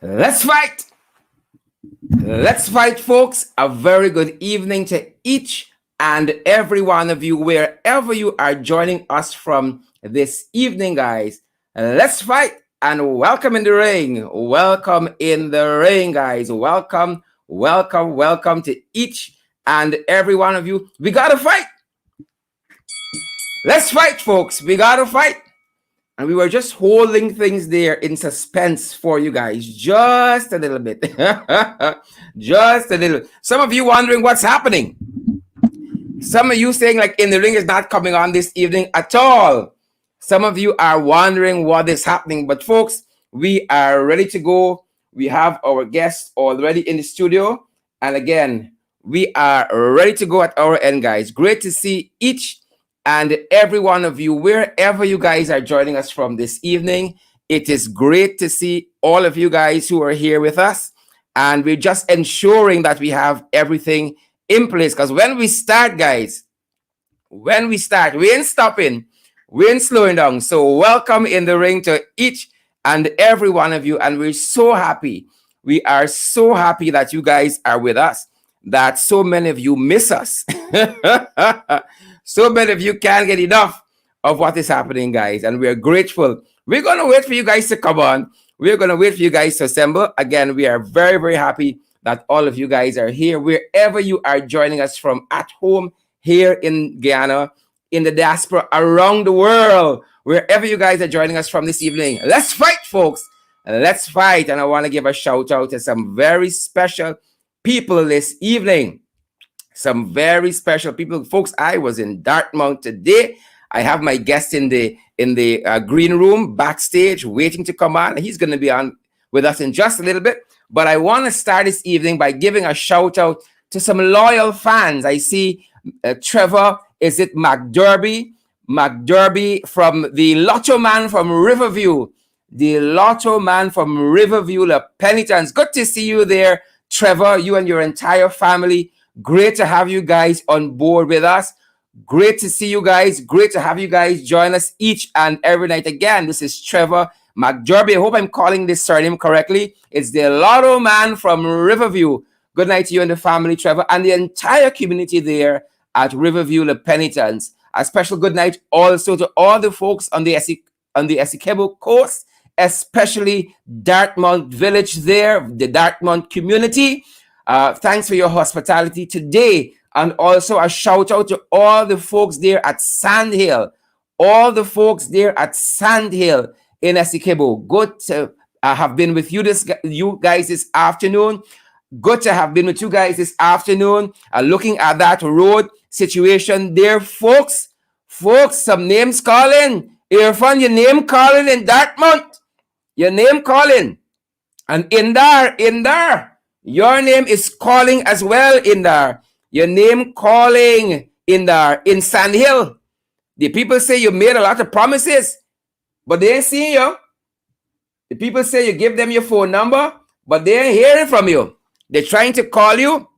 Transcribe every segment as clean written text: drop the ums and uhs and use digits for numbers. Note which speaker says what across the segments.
Speaker 1: Let's fight. Let's fight, folks. A very good evening to each and every one of you, wherever you are joining us from this evening, guys. Let's fight and welcome in the ring. Welcome in the ring, guys. Welcome to each and every one of you. We got to fight. Let's fight, folks. We got to fight. And we were just holding things there in suspense for you guys, just a little bit. Just a little. Some of you wondering what's happening. Some of you saying like In the Ring is not coming on this evening at all. Some of you are wondering what is happening. But folks, we are ready to go. We have our guests already in the studio. And again, we are ready to go at our end, guys. Great to see each and every one of you, wherever you guys are joining us from this evening. It is great to see all of you guys who are here with us. And we're just ensuring that we have everything in place. Because when we start, guys, we ain't stopping, we ain't slowing down. So welcome in the ring to each and every one of you. And we're so happy. We are so happy that you guys are with us, that so many of you miss us. So many of you can't get enough of what is happening, guys. And we're grateful. We're going to wait for you guys to come on. We're going to wait for you guys to assemble. Again, we are very, very happy that all of you guys are here, wherever you are joining us from, at home, here in Guyana, in the diaspora, around the world, wherever you guys are joining us from this evening. Let's fight, folks. Let's fight. And I want to give a shout out to some very special people this evening. Some very special people, folks. I was in Dartmouth today. I have my guest in the green room backstage waiting to come on. He's going to be on with us in just a little bit. But I want to start this evening by giving a shout out to some loyal fans. I see Trevor, is it McDerby? McDerby from the Lotto Man from Riverview. The Lotto Man from Riverview, La Penitence. Good to see you there, Trevor, you and your entire family. Great to have you guys on board with us. Great to see you guys. Great to have you guys join us each and every night. Again, this is Trevor McDerby. I hope I'm calling this surname correctly. It's the Lotto Man from Riverview. Good night to you and the family, Trevor, and the entire community there at Riverview, La Penitence. A special good night also to all the folks on the Essequibo coast, especially Dartmouth Village there, the Dartmouth community. Thanks for your hospitality today. And also a shout out to all the folks there at Sandhill. All the folks there at Sandhill in Essequibo. Good to have been with you guys this afternoon. Good to have been with you guys this afternoon. Looking at that road situation there, folks. Folks, some names calling. Irfan, your name calling in Dartmouth. Your name calling. And Indar. Your name is calling as well, Indar. Your name calling, Indar, in Sandhill. The people say you made a lot of promises, but they ain't seeing you. The people say you give them your phone number, but they ain't hearing from you. They're trying to call you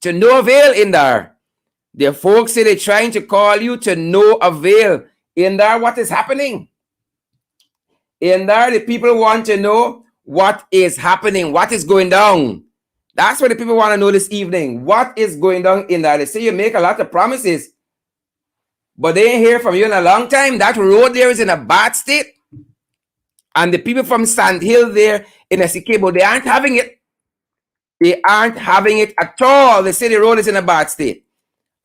Speaker 1: to no avail, Indar. The folks say they're trying to call you to no avail. Indar, what is happening? Indar, the people want to know what is happening, what is going down. That's what the people want to know this evening. What is going down in there? They say you make a lot of promises, but they ain't hear from you in a long time. That road there is in a bad state. And the people from Sandhill there in Essequibo, they aren't having it. They aren't having it at all. They say the road is in a bad state.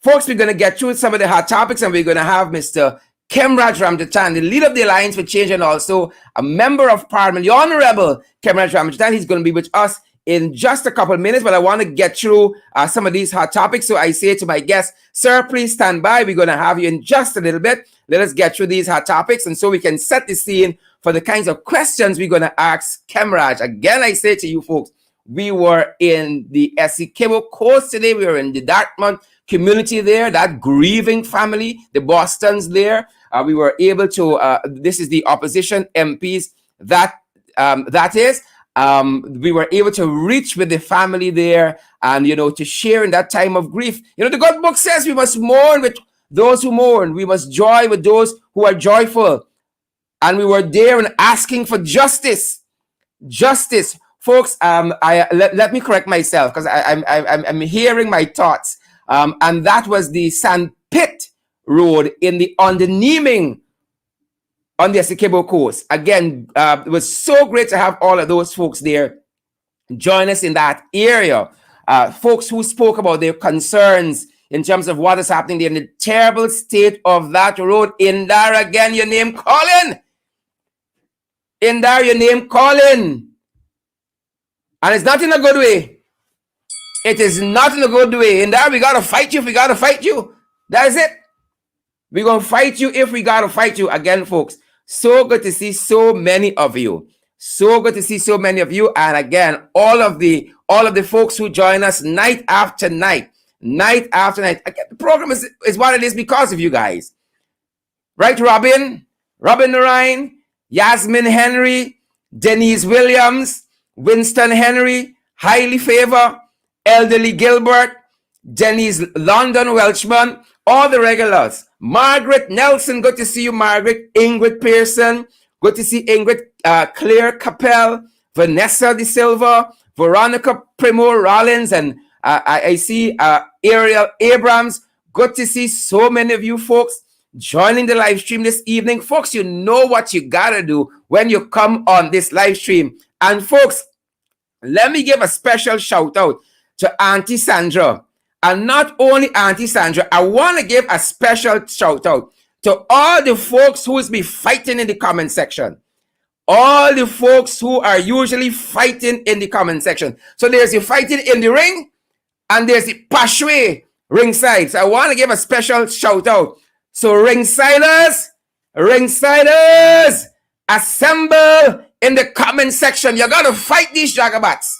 Speaker 1: Folks, we're going to get through some of the hot topics, and we're going to have Mr. Khemraj Ramjattan, the leader of the Alliance for Change and also a member of Parliament, the Honorable Khemraj Ramjattan. He's going to be with us in just a couple of minutes, but I want to get through some of these hot topics. So I say to my guests, sir, please stand by. We're going to have you in just a little bit. Let us get through these hot topics, and so we can set the scene for the kinds of questions we're going to ask Khemraj. Again, I say to you folks, we were in the Essequibo coast today. We were in the Dartmouth community there, that grieving family, the Bostons there. We were able to, this is the opposition MPs, we were able to reach with the family there and, to share in that time of grief. The God book says we must mourn with those who mourn. We must joy with those who are joyful. And we were there and asking for justice. Justice folks, let me correct myself because I'm hearing my thoughts. And that was the Sandpit Road on the Neeming on the Essequibo coast. Again, it was so great to have all of those folks there join us in that area. Folks who spoke about their concerns in terms of what is happening there in the terrible state of that road. In there again, your name Colin. In there, your name Colin. And it's not in a good way. It is not in a good way. In there, we got to fight you if we got to fight you. That is it. We're going to fight you if we got to fight you. Again, folks, so good to see so many of you. So good to see so many of you. And again, all of the folks who join us night after night. Night after night. Again, the program is what it is because of you guys. Right, Robin? Robin Ryan, Yasmin Henry, Denise Williams, Winston Henry, Highly Favor, Elderly Gilbert, Denise London Welchman, all the regulars. Margaret Nelson, good to see you, Margaret. Ingrid Pearson, good to see Ingrid. Claire Capel, Vanessa De Silva, Veronica Primo Rollins, and I see Ariel Abrams. Good to see so many of you folks joining the live stream this evening. Folks, you know what you gotta do when you come on this live stream. And folks, let me give a special shout out to Auntie Sandra. And not only Auntie Sandra, I want to give a special shout out to all the folks who is be fighting in the comment section. All the folks who are usually fighting in the comment section. So there's the fighting in the ring, and there's the Pashwe ringside. So I want to give a special shout out. So Ringsiders, assemble in the comment section. You got to fight these jagabats.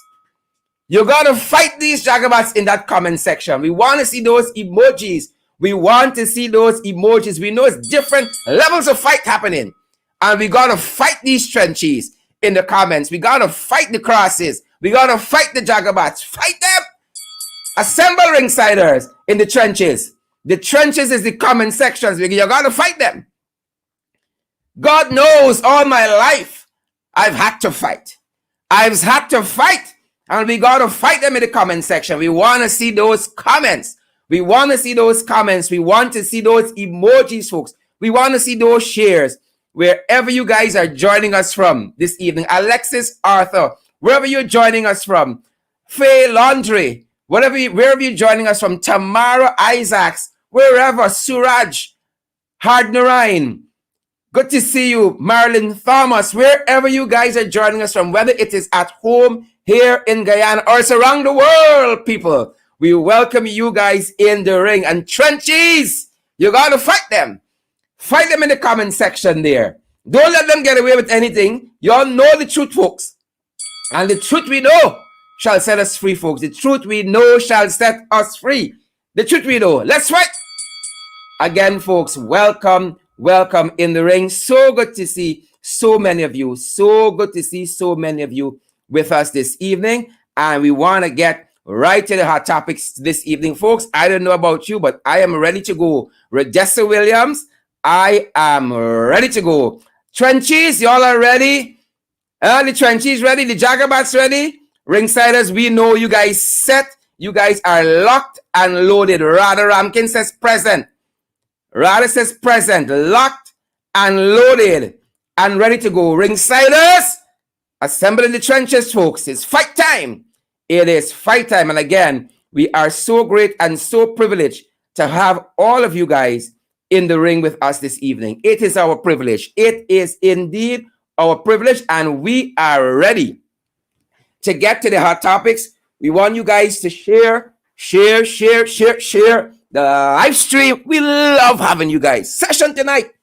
Speaker 1: You got to fight these jagabats in that comment section. We want to see those emojis. We want to see those emojis. We know it's different levels of fight happening. And we got to fight these trenches in the comments. We got to fight the crosses. We got to fight the jagabats. Fight them. Assemble Ringsiders in the trenches. The trenches is the comment sections. You got to fight them. God knows all my life I've had to fight. I've had to fight. And we got to fight them in the comment section. We want to see those comments. We want to see those comments. We want to see those emojis, folks. We want to see those shares. Wherever you guys are joining us from this evening, Alexis Arthur, wherever you're joining us from, Faye Laundry, wherever you're joining us from, Tamara Isaacs, wherever, Suraj, Hardnarain, good to see you, Marilyn Thomas, wherever you guys are joining us from, whether it is at home here in Guyana or it's around the world, people, we welcome you guys in the ring. And trenches, you got to fight them. Fight them in the comment section there. Don't let them get away with anything. Y'all know the truth, folks. And the truth we know shall set us free, folks. The truth we know shall set us free. The truth we know. Let's fight. Again, folks, welcome in the ring. So good to see so many of you. So good to see so many of you with us this evening. And we want to get right to the hot topics this evening, folks. I don't know about you, but I am ready to go. Redessa Williams, I am ready to go. Trenches, y'all are ready? The trenches ready? The jagabats ready? Ringsiders, we know you guys set. You guys are locked and loaded. Radha Ramkin says present. Radha says present. Locked and loaded and ready to go. Ringsiders, assemble in the trenches, folks. It's fight time. It is fight time. And again, we are so great and so privileged to have all of you guys in the ring with us this evening. It is our privilege. It is indeed our privilege, and we are ready to get to the hot topics. We want you guys to share the live stream. We love having you guys. Session tonight,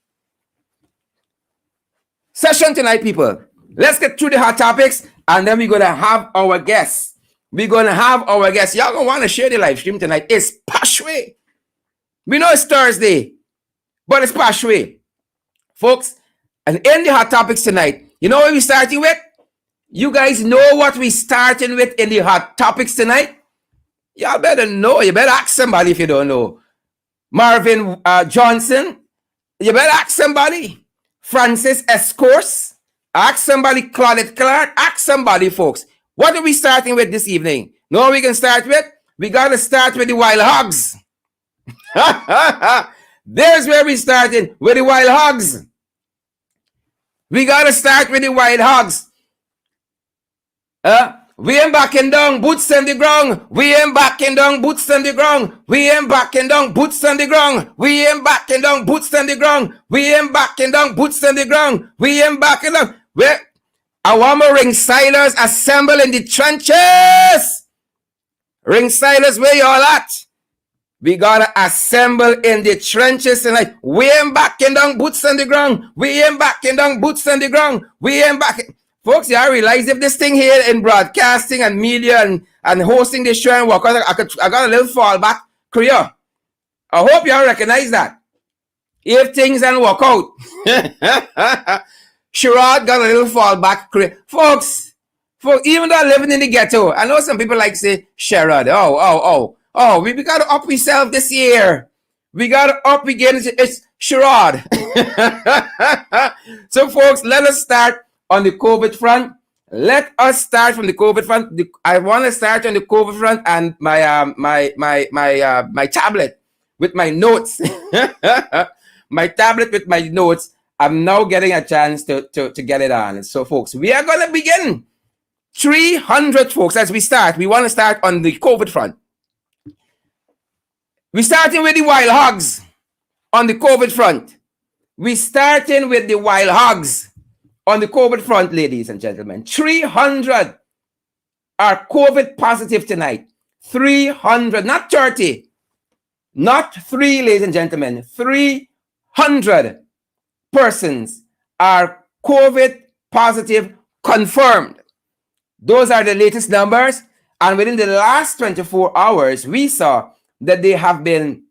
Speaker 1: people. Let's get through the hot topics, and then we're going to have our guests. Y'all going to want to share the live stream tonight. It's Pashwe. We know it's Thursday, but it's Pashwe, folks. And in the hot topics tonight, you know what we're starting with? You guys know what we're starting with in the hot topics tonight? Y'all better know. You better ask somebody if you don't know. Marvin Johnson. You better ask somebody. Francis Escourse. Ask somebody. Claudette Clark. Ask somebody, folks. What are we starting with this evening? No, we can start with, we got to start with the wild hogs. There's where we started, with the wild hogs. We got to start with the wild hogs. We ain't backing down, boots on the ground. We ain't backing down, boots on the ground. We ain't backing down, boots on the ground. We ain't backing down, boots on the ground. We ain't backing down, boots on the ground. We ain't backing down. Our Ringsiders assemble in the trenches. Ringsiders, where y'all at? We gotta assemble in the trenches tonight. We ain't backing down, boots on the ground. We ain't backing down, boots on the ground. We ain't backing. Folks, I realize if this thing here in broadcasting and media and hosting this show and work out, I got a little fallback career. I hope y'all recognize that. If things don't work out, Sherrod got a little fallback career. Folks, even though living in the ghetto, I know some people like say, Sherrod, we got to up ourselves this year. We got to up again. It's Sherrod. So, folks, let us start on the COVID front. Let us start from the COVID front. I want to start on the COVID front and my tablet with my notes. My tablet with my notes. I'm now getting a chance to get it on. So, folks, we are going to begin 300, folks, as we start. We want to start on the COVID front. We're starting with the wild hogs on the COVID front. We're starting with the wild hogs on the COVID front, ladies and gentlemen. 300 are COVID positive tonight. 300, not 30. Not 3, ladies and gentlemen. 300 persons are COVID positive confirmed. Those are the latest numbers. And within the last 24 hours, we saw that there have been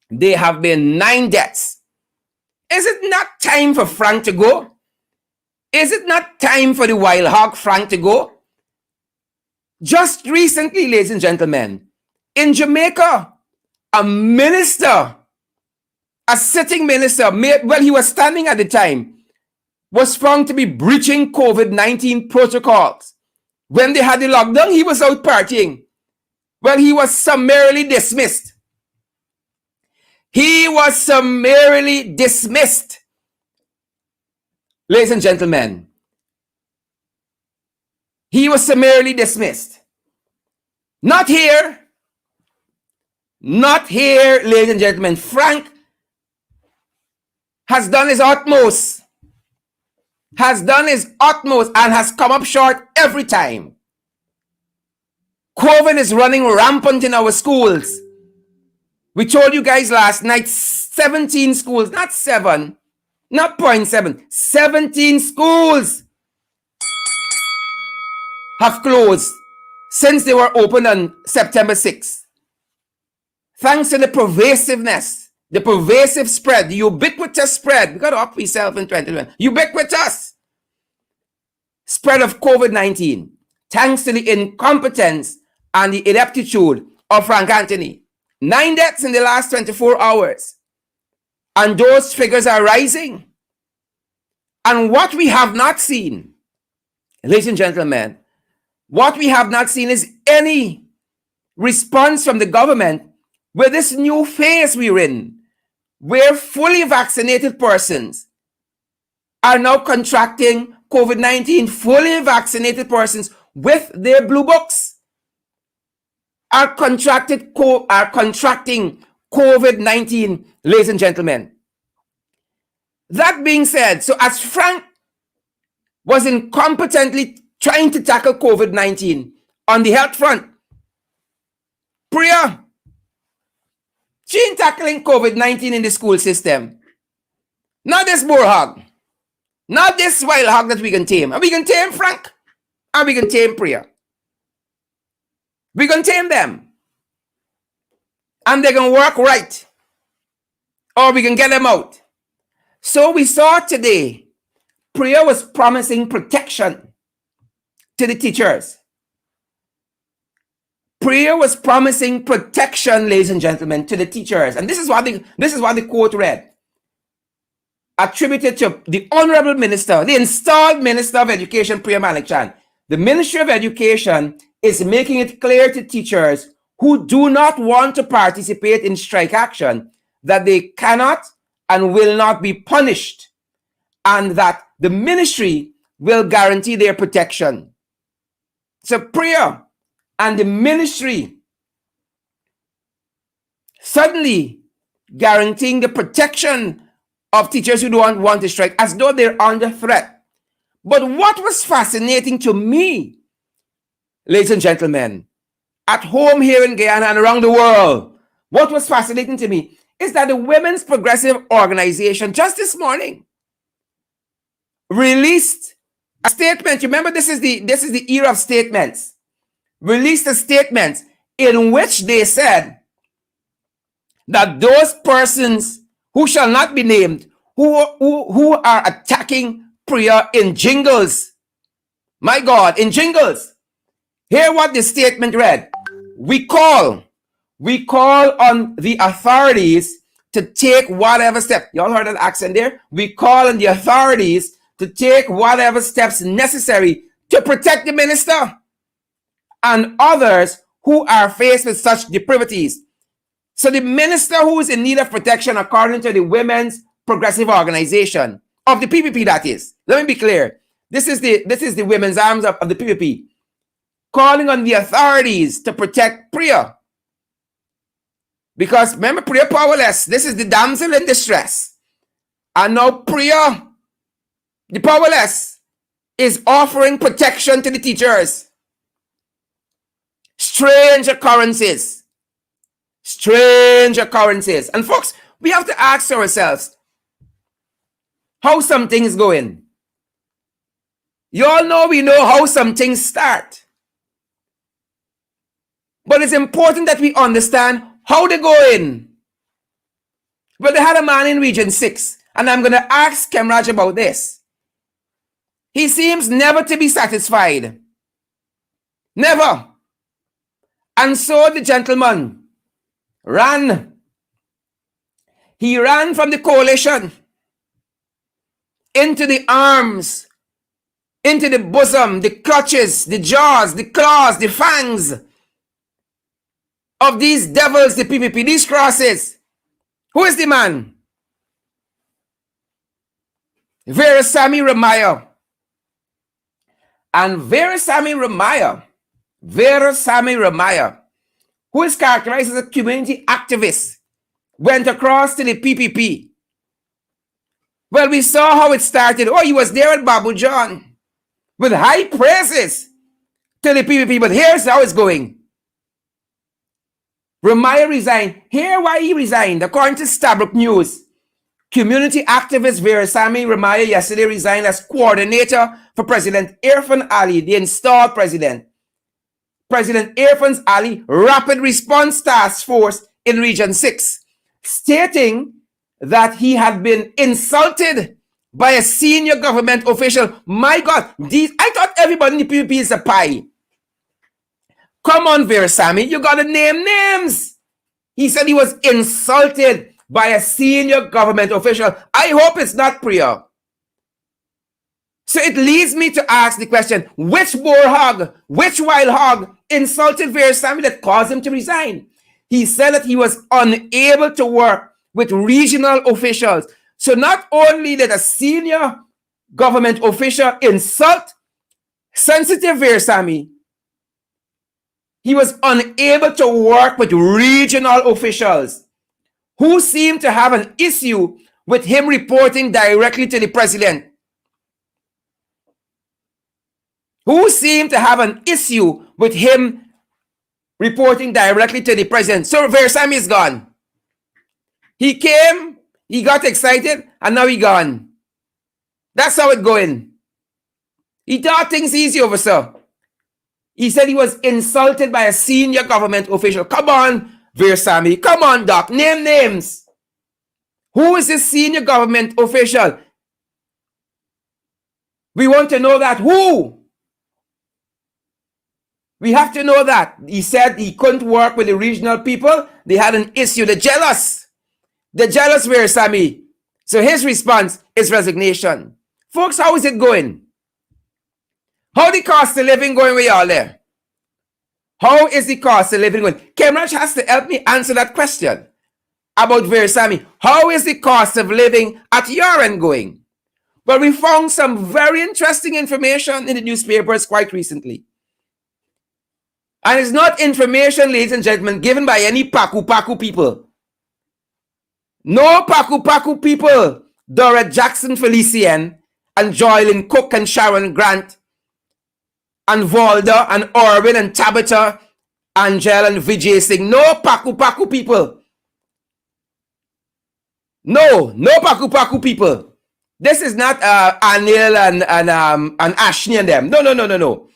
Speaker 1: 9 deaths. Is it not time for Frank to go? Is it not time for the wild hog Frank to go? Just recently, ladies and gentlemen, in Jamaica, a minister, a sitting minister, he was standing at the time, was found to be breaching COVID-19 protocols. When they had the lockdown, he was out partying. Well, he was summarily dismissed. He was summarily dismissed. Ladies and gentlemen, he was summarily dismissed. Not here. Not here, ladies and gentlemen. Frank has done his utmost. Has done his utmost and has come up short every time. COVID is running rampant in our schools. We told you guys last night, 17 schools, not 7, not 0.7, 17 schools have closed since they were opened on September 6th. Thanks to the pervasiveness, the pervasive spread, the ubiquitous spread. We got to up ourselves in 2021. Ubiquitous spread of COVID-19. Thanks to the incompetence and the ineptitude of Frank Anthony. 9 deaths in the last 24 hours. And those figures are rising. And what we have not seen, ladies and gentlemen, what we have not seen is any response from the government with this new phase we're in, where fully vaccinated persons are now contracting COVID-19. Fully vaccinated persons with their blue books are contracting COVID-19, ladies and gentlemen. That being said, so as Frank was incompetently trying to tackle COVID-19 on the health front, Priya, she ain't tackling COVID-19 in the school system. Not this boar hog. Not this wild hog that we can tame. And we can tame Frank. And we can tame Priya. We can tame them. And they can work right. Or we can get them out. So we saw today, Priya was promising protection to the teachers. Priya was promising protection, ladies and gentlemen, to the teachers. And this is what the quote read. Attributed to the Honorable Minister, the installed Minister of Education, Priya Malikchan. The Ministry of Education is making it clear to teachers who do not want to participate in strike action that they cannot and will not be punished, and that the ministry will guarantee their protection. So Priya and the ministry suddenly guaranteeing the protection of teachers who don't want to strike, as though they're under threat. But what was fascinating to me, ladies and gentlemen, at home here in Guyana and around the world, what was fascinating to me is that the Women's Progressive Organization just this morning released a statement. Remember, this is the era of statements. Released a statement in which they said that those persons who shall not be named, who are attacking Priya in jingles, my God, in jingles. Hear what the statement read. We call on the authorities to take whatever step. Y'all heard that accent there? We call on the authorities to take whatever steps necessary to protect the minister and others who are faced with such depravities. So the minister who is in need of protection, according to the Women's Progressive Organization of the PPP, that is. Let me be clear. This is the women's arms of the PPP, calling on the authorities to protect Priya. Because remember, Priya powerless. This is the damsel in distress. And now Priya, the powerless, is offering protection to the teachers. Strange occurrences. Strange occurrences. And folks, we have to ask ourselves how some things going. You all know we know how some things start. But it's important that we understand how they go in. But they had a man in Region 6, and I'm going to ask Khemraj about this. He seems never to be satisfied. Never. And so the gentleman ran. He ran from the coalition into the arms, into the bosom, the clutches, the jaws, the claws, the fangs of these devils, the PPP, these crosses. Who is the man? Veerasamy Ramayya. And Veerasamy Ramayya, who is characterized as a community activist, went across to the PPP. Well, we saw how it started. Oh, he was there at Babu John with high praises to the PPP. But here's how it's going. Ramayya resigned. Here why he resigned. According to Stabrook News, community activist Veerasamy Ramayya yesterday resigned as coordinator for President Irfan Ali, the installed president. President Irfan Ali Rapid Response Task Force in Region 6, stating that he had been insulted by a senior government official. My God, I thought everybody in the PPP is a pie. Come on, Veerasamy, you gotta name names. He said he was insulted by a senior government official. I hope it's not Priya. So it leads me to ask the question, which boar hog, which wild hog insulted Veerasamy that caused him to resign? He said that he was unable to work with regional officials. So not only did a senior government official insult sensitive Veerasamy, he was unable to work with regional officials who seemed to have an issue with him reporting directly to the president. Who seemed to have an issue with him reporting directly to the president. So Veerasamy is gone. He came, he got excited, and now he gone. That's how it going. He thought things easy over, sir. He said he was insulted by a senior government official. Come on, Veerasamy. Come on, Doc. Name names. Who is this senior government official? We want to know that. Who? We have to know that. He said he couldn't work with the regional people. They had an issue. They're jealous. They're jealous, Veerasamy. So his response is resignation. Folks, how is it going? How the cost of living going with y'all there? How is the cost of living going? Khemraj has to help me answer that question about Versami. How is the cost of living at your end going? Well, we found some very interesting information in the newspapers quite recently. And it's not information, ladies and gentlemen, given by any Paku people. No Paku people. Dorrit Jackson Felicien and Joylyn Cook and Sharon Grant and Valda and Orin and Tabitha, Angel and Vijay Singh. No Paku people. No Paku people. This is not Anil and Ashni and them. No.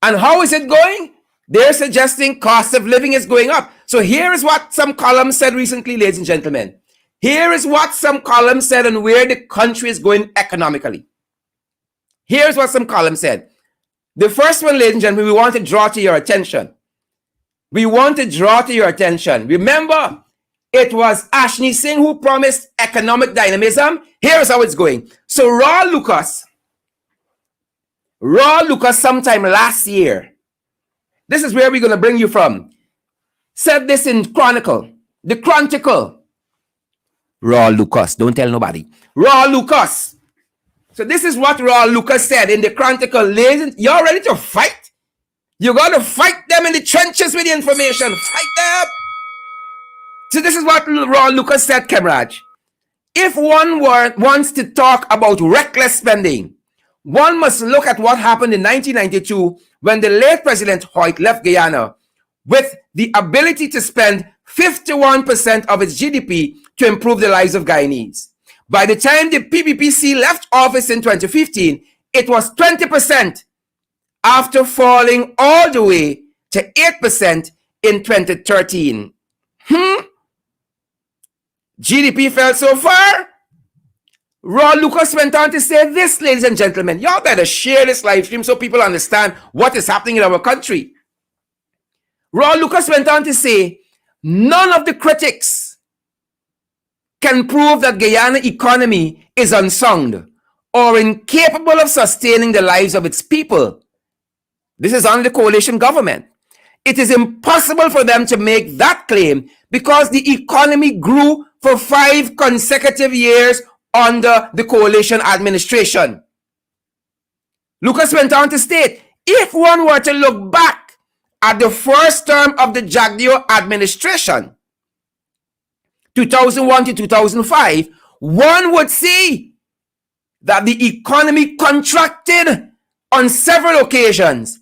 Speaker 1: And how is it going? They're suggesting cost of living is going up. So here is what some columns said recently, ladies and gentlemen. Here is what some columns said on where the country is going economically. Here's what some columns said. The first one, ladies and gentlemen, we want to draw to your attention. Remember, it was Ashni Singh who promised economic dynamism. Here's how it's going. So Rawle Lucas sometime last year, this is where we're going to bring you from, said this in the Chronicle. Rawle Lucas, don't tell nobody. Rawle Lucas. So this is what Rawle Lucas said in the Chronicle. Ladies, y'all ready to fight? You got to fight them in the trenches with the information. Fight them. So this is what Rawle Lucas said, Khemraj. If one wants to talk about reckless spending, one must look at what happened in 1992 when the late President Hoyt left Guyana with the ability to spend 51% of its GDP to improve the lives of Guyanese. By the time the PPPC left office in 2015, it was 20% after falling all the way to 8% in 2013. GDP fell so far. Rawle Lucas went on to say this, ladies and gentlemen. Y'all better share this live stream so people understand what is happening in our country. Rawle Lucas went on to say, none of the critics can prove that Guyana economy is unsound or incapable of sustaining the lives of its people. This is under the coalition government. It is impossible for them to make that claim because the economy grew for 5 consecutive years under the coalition administration. Lucas went on to state, if one were to look back at the first term of the Jagdeo administration, 2001 to 2005, one would see that the economy contracted on several occasions,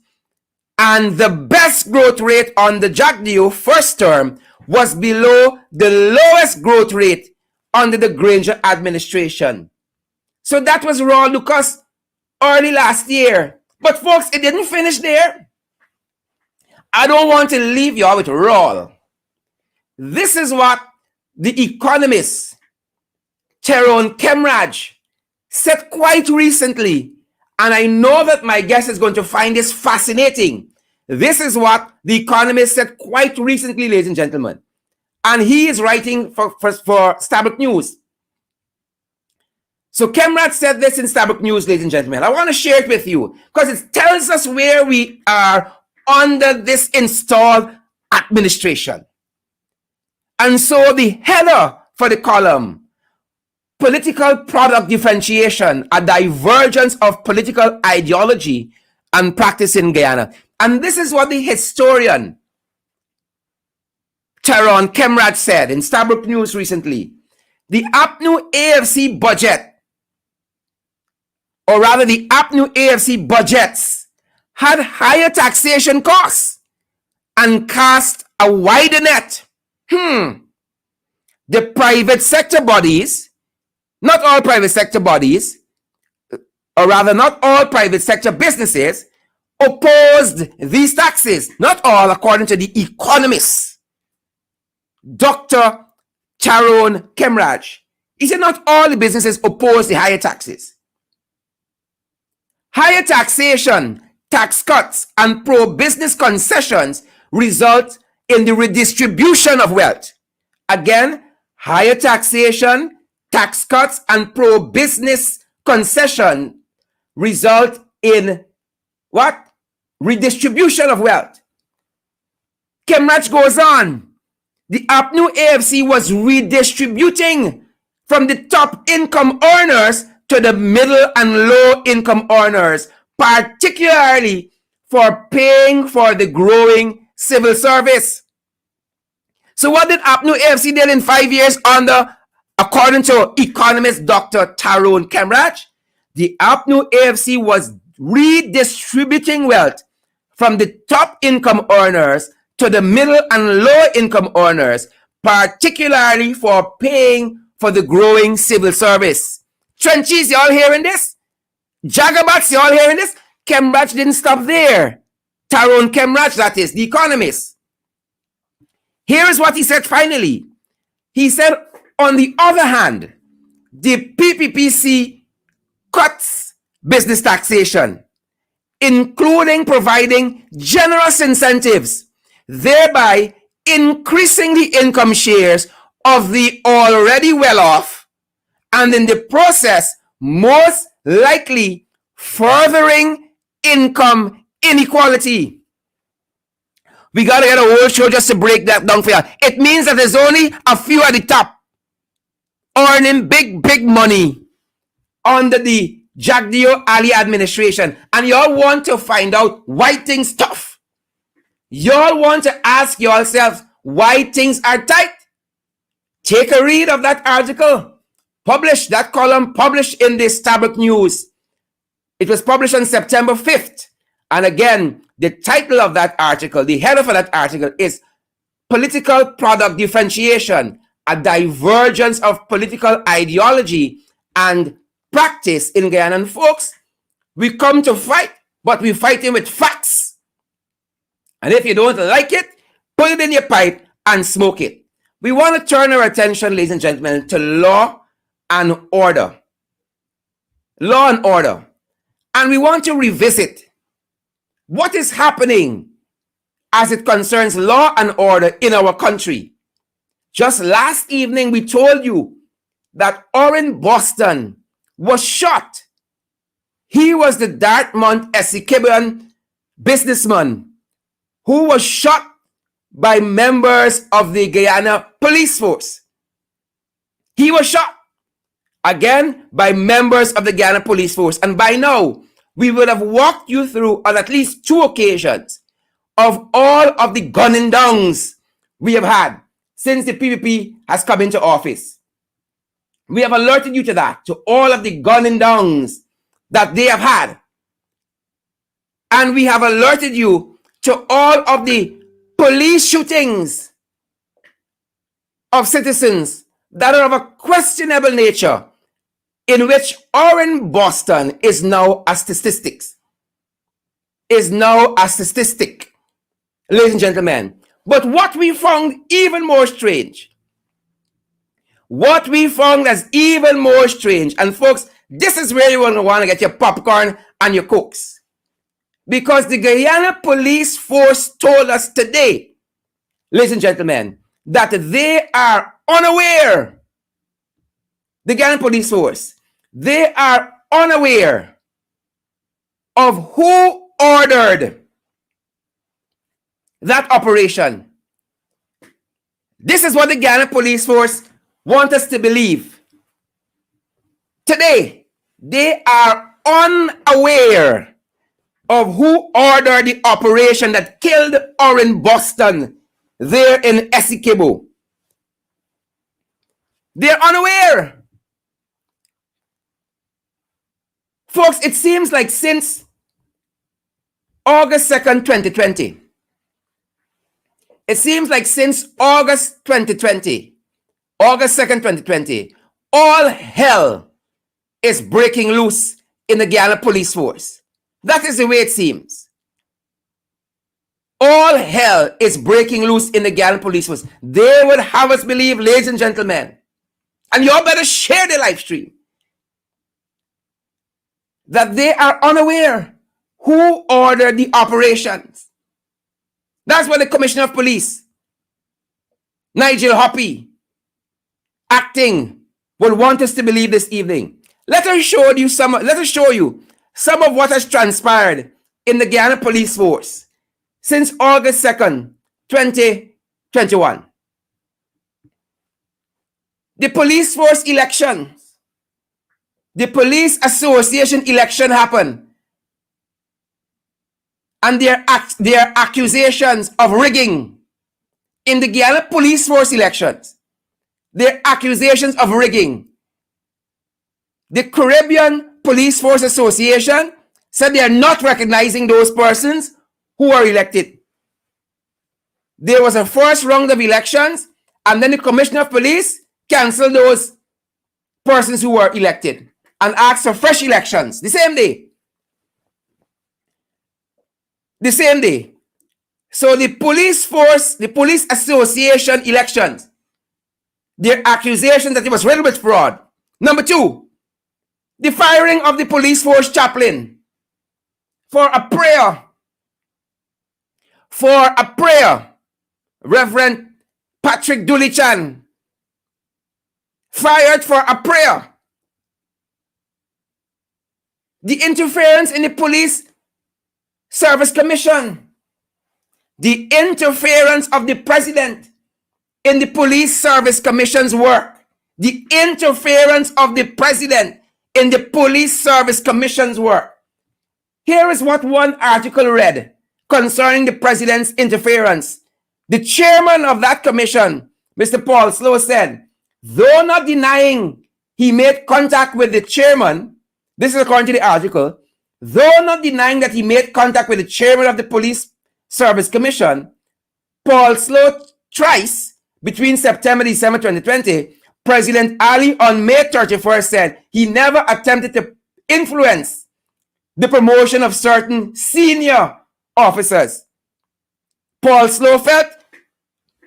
Speaker 1: and the best growth rate on the Jagdeo first term was below the lowest growth rate under the Granger administration. So that was Rawle Lucas early last year. But folks, it didn't finish there. I don't want to leave you all with Rawle. This is what the economist Tarron Khemraj said quite recently, and I know that my guest is going to find this fascinating. This is what the economist said quite recently, ladies and gentlemen. And he is writing for Starbuck News. So Khemraj said this in Starbuck News, ladies and gentlemen. I want to share it with you because it tells us where we are under this installed administration. And so the header for the column, Political Product Differentiation, a Divergence of Political Ideology and Practice in Guyana. And this is what the historian Tarron Khemraj said in Starbuck News recently. The APNU AFC budget, or rather the APNU AFC budgets, had higher taxation costs and cast a wider net. The private sector bodies, not all private sector bodies, or rather not all private sector businesses, opposed these taxes. Not all, according to the economist Dr. Tarron Khemraj. He said not all the businesses oppose the higher taxes. Higher taxation, tax cuts, and pro-business concessions result in the redistribution of wealth. Again, higher taxation, tax cuts, and pro-business concession result in what? Redistribution of wealth. Khemraj goes on. The APNU AFC was redistributing from the top income earners to the middle and low income earners, particularly for paying for the growing civil service. So what did APNU AFC did in 5 years according to economist Dr. Tarron Khemraj? The APNU AFC was redistributing wealth from the top income earners to the middle and low income earners, particularly for paying for the growing civil service. Trenchies, y'all hearing this? Jagabats, y'all hearing this? Khemraj didn't stop there. Tarron Khemraj, that is, the economist. Here is what he said finally. He said, on the other hand, the PPPC cuts business taxation, including providing generous incentives, thereby increasing the income shares of the already well-off, and in the process, most likely furthering income inequality. We got to get a whole show just to break that down for you. It means that there's only a few at the top earning big money under the Jagdeo Ali administration. And y'all want to find out why things tough. Y'all want to ask yourselves why things are tight. Take a read of that article. That column published in the Starbuck News. It was published on September 5th. And again, the title of that article, the header for that article is Political Product Differentiation, a Divergence of Political Ideology and Practice in Guyana. And folks, we come to fight, but we fighting with facts. And if you don't like it, put it in your pipe and smoke it. We want to turn our attention, ladies and gentlemen, to law and order. Law and order. And we want to revisit what is happening as it concerns law and order in our country. Just last evening, we told you that Orin Boston was shot. He was the Dartmouth Essequiban businessman who was shot by members of the Guyana police force. He was shot again by members of the Guyana police force. And by now, we would have walked you through on at least 2 occasions of all of the gunning downs we have had since the PPP has come into office. We have alerted you to that, to all of the gunning downs that they have had. And we have alerted you to all of the police shootings of citizens that are of a questionable nature, in which Orin Boston is now a statistic. Ladies and gentlemen. But what we found even more strange, and folks, this is where you want to get your popcorn and your cokes. Because the Guyana police force told us today, ladies and gentlemen, that they are unaware. The Guyana police force, they are unaware of who ordered that operation. This is what the Guyana police force want us to believe. Today, they are unaware of who ordered the operation that killed Orin Boston there in Essequibo. They're unaware. Folks, it seems like since August 2nd, 2020, August 2nd, 2020, all hell is breaking loose in the Guyana police force. That is the way it seems. All hell is breaking loose in the Guyana police force. They would have us believe, ladies and gentlemen, and y'all better share the live stream, that they are unaware who ordered the operations. That's what the Commissioner of Police, Nigel Hoppy, acting, will want us to believe this evening. Let us show you some of what has transpired in the Guyana Police Force since August 2nd, 2021. The police force election, the police association election happened, and their accusations of rigging in the Guyana Police Force elections. Their accusations of rigging. The Caribbean Police Force Association said they are not recognizing those persons who are elected. There was a first round of elections, and then the Commissioner of Police canceled those persons who were elected and asked for fresh elections the same day. The same day. So the police force, the police association elections, their accusation that it was riddled with fraud. Number two, the firing of the police force chaplain for a prayer. Reverend Patrick Dulichan fired for a prayer. The interference in the Police Service Commission. The interference of the president in the Police Service Commission's work. The interference of the president in the Police Service Commission's work. Here is what one article read concerning the president's interference. The chairman of that commission, Mr. Paul Slow, said, though not denying he made contact with the chairman, this is according to the article, though not denying that he made contact with the chairman of the Police Service Commission, Paul Slow thrice between September and December 2020, President Ali on May 31st said he never attempted to influence the promotion of certain senior officers. Paul Slow felt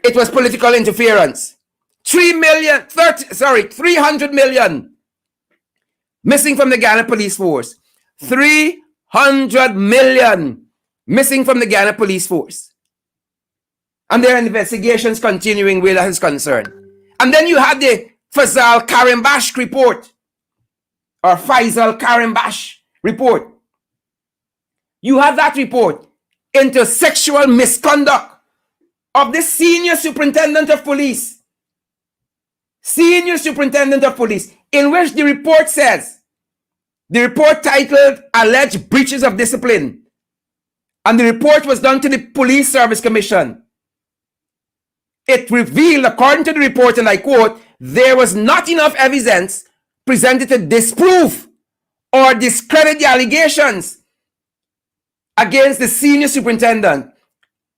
Speaker 1: it was political interference. 300 million missing from the Guyana Police Force. 300 million missing from the Guyana Police Force. And there are investigations continuing where that is concerned. And then you had the Faisal Karimbash report, or Faisal Karimbash report. You have that report into sexual misconduct of the senior superintendent of police. Senior superintendent of police, in which the report says, the report titled Alleged Breaches of Discipline, and the report was done to the Police Service Commission. It revealed, according to the report, and I quote, there was not enough evidence presented to disprove or discredit the allegations against the senior superintendent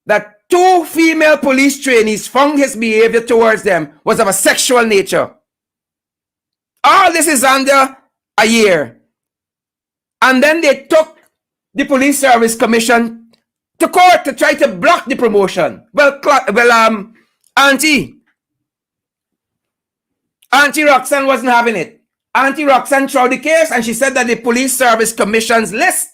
Speaker 1: that two female police trainees found his behavior towards them was of a sexual nature. All this is under a year. And then they took the Police Service Commission to court to try to block the promotion. Auntie Roxanne wasn't having it. Auntie Roxanne tried the case, and she said that the Police Service Commission's list,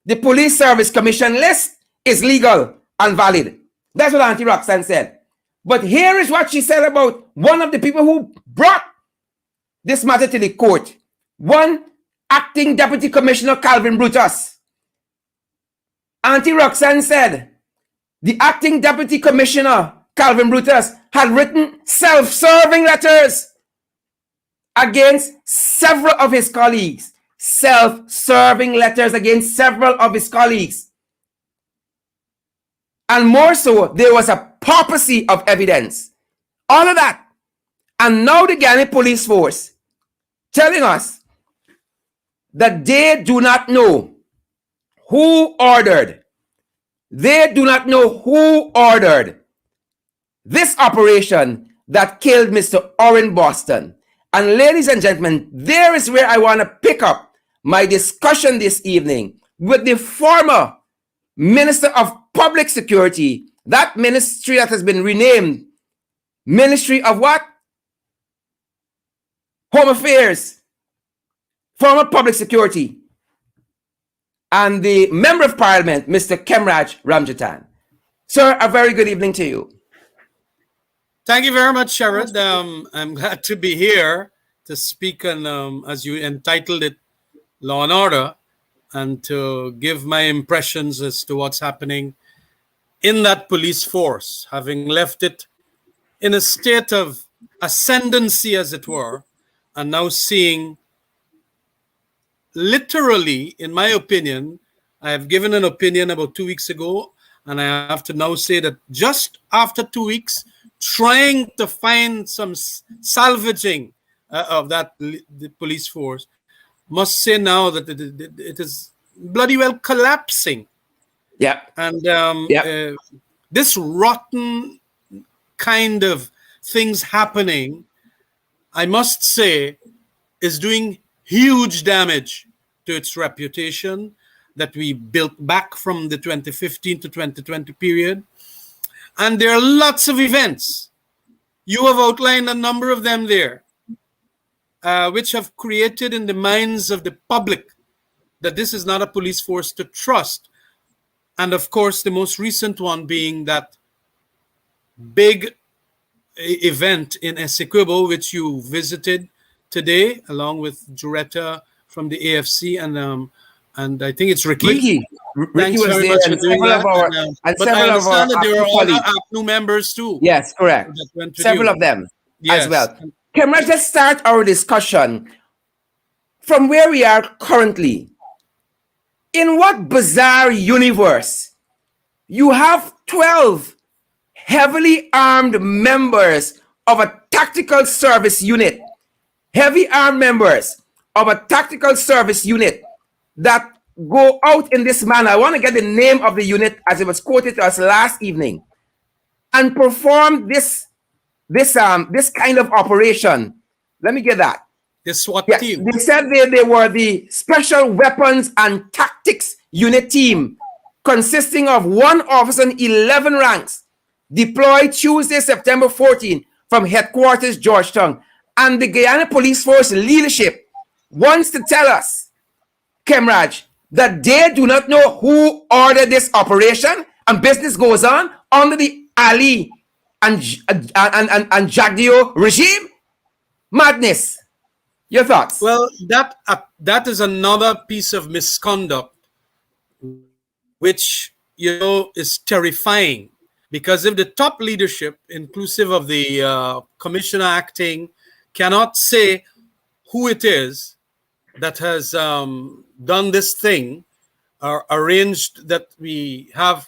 Speaker 1: the Police Service Commission list, is legal and valid. That's what Auntie Roxanne said. But here is what she said about one of the people who brought this matter to the court. One acting Deputy Commissioner Calvin Brutus. Auntie Roxanne said the acting Deputy Commissioner Calvin Brutus had written self-serving letters against several of his colleagues. Self-serving letters against several of his colleagues. And more so, there was a paucity of evidence. All of that. And now the Guyana Police Force telling us that they do not know who ordered. They do not know who ordered this operation that killed Mr. Orin Boston. And ladies and gentlemen, there is where I want to pick up my discussion this evening with the former Minister of Public Security, that ministry that has been renamed Ministry of what? Home Affairs, former Public Security, and the Member of Parliament, Mr. Khemraj Ramjattan. Sir, a very good evening to you.
Speaker 2: Thank you very much, Sherrod. I'm glad to be here to speak on, as you entitled it, law and order and to give my impressions as to what's happening in that police force, having left it in a state of ascendancy, as it were, and now seeing, literally, in my opinion, I have given an opinion about 2 weeks ago, and I have to now say that just after 2 weeks, trying to find some salvaging of the police force, must say now that it is bloody well collapsing.
Speaker 1: Yeah.
Speaker 2: And this rotten kind of things happening, I must say, is doing huge damage to its reputation that we built back from the 2015 to 2020 period. And there are lots of events. You have outlined a number of them there, which have created in the minds of the public that this is not a police force to trust. And of course, the most recent one being that big event in Essequibo, which you visited today, along with Juretta from the AFC and I think it's Ricky.
Speaker 1: Ricky was
Speaker 2: very
Speaker 1: there,
Speaker 2: much for
Speaker 1: and
Speaker 2: doing
Speaker 1: several
Speaker 2: that.
Speaker 1: of our,
Speaker 2: But I
Speaker 1: several of our
Speaker 2: understand that there are
Speaker 1: colleagues.
Speaker 2: other new members too.
Speaker 1: Yes, correct.
Speaker 2: that went with
Speaker 1: Several
Speaker 2: you.
Speaker 1: of them
Speaker 2: Yes.
Speaker 1: as well. Khemraj, let's start our discussion from where we are currently. In what bizarre universe you have 12 heavily armed members of a tactical service unit, heavy armed members of a tactical service unit that go out in this manner? I want to get the name of the unit as it was quoted to us last evening, and perform this kind of operation. Let me get that.
Speaker 2: The SWAT
Speaker 1: Yes,
Speaker 2: team.
Speaker 1: they said they were the Special Weapons and Tactics Unit team, consisting of 1 officer and 11 ranks, deployed Tuesday, September 14 from headquarters, Georgetown. And the Guyana Police Force leadership wants to tell us, Khemraj, that they do not know who ordered this operation, and business goes on under the Ali and Jagdeo regime. Madness. Your thoughts?
Speaker 2: Well, that is another piece of misconduct, which is terrifying, because if the top leadership, inclusive of the commissioner acting, cannot say who it is that has done this thing or arranged that we have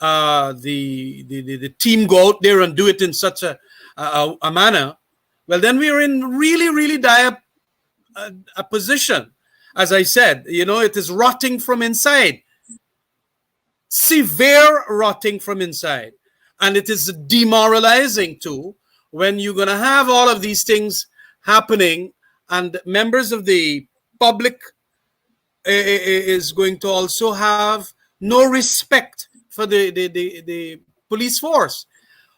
Speaker 2: the team go out there and do it in such a manner, well, then we are in really, really dire a position. As I said, it is rotting from inside, severe rotting from inside, and it is demoralizing too when you're going to have all of these things happening, and members of the public is going to also have no respect for the police force.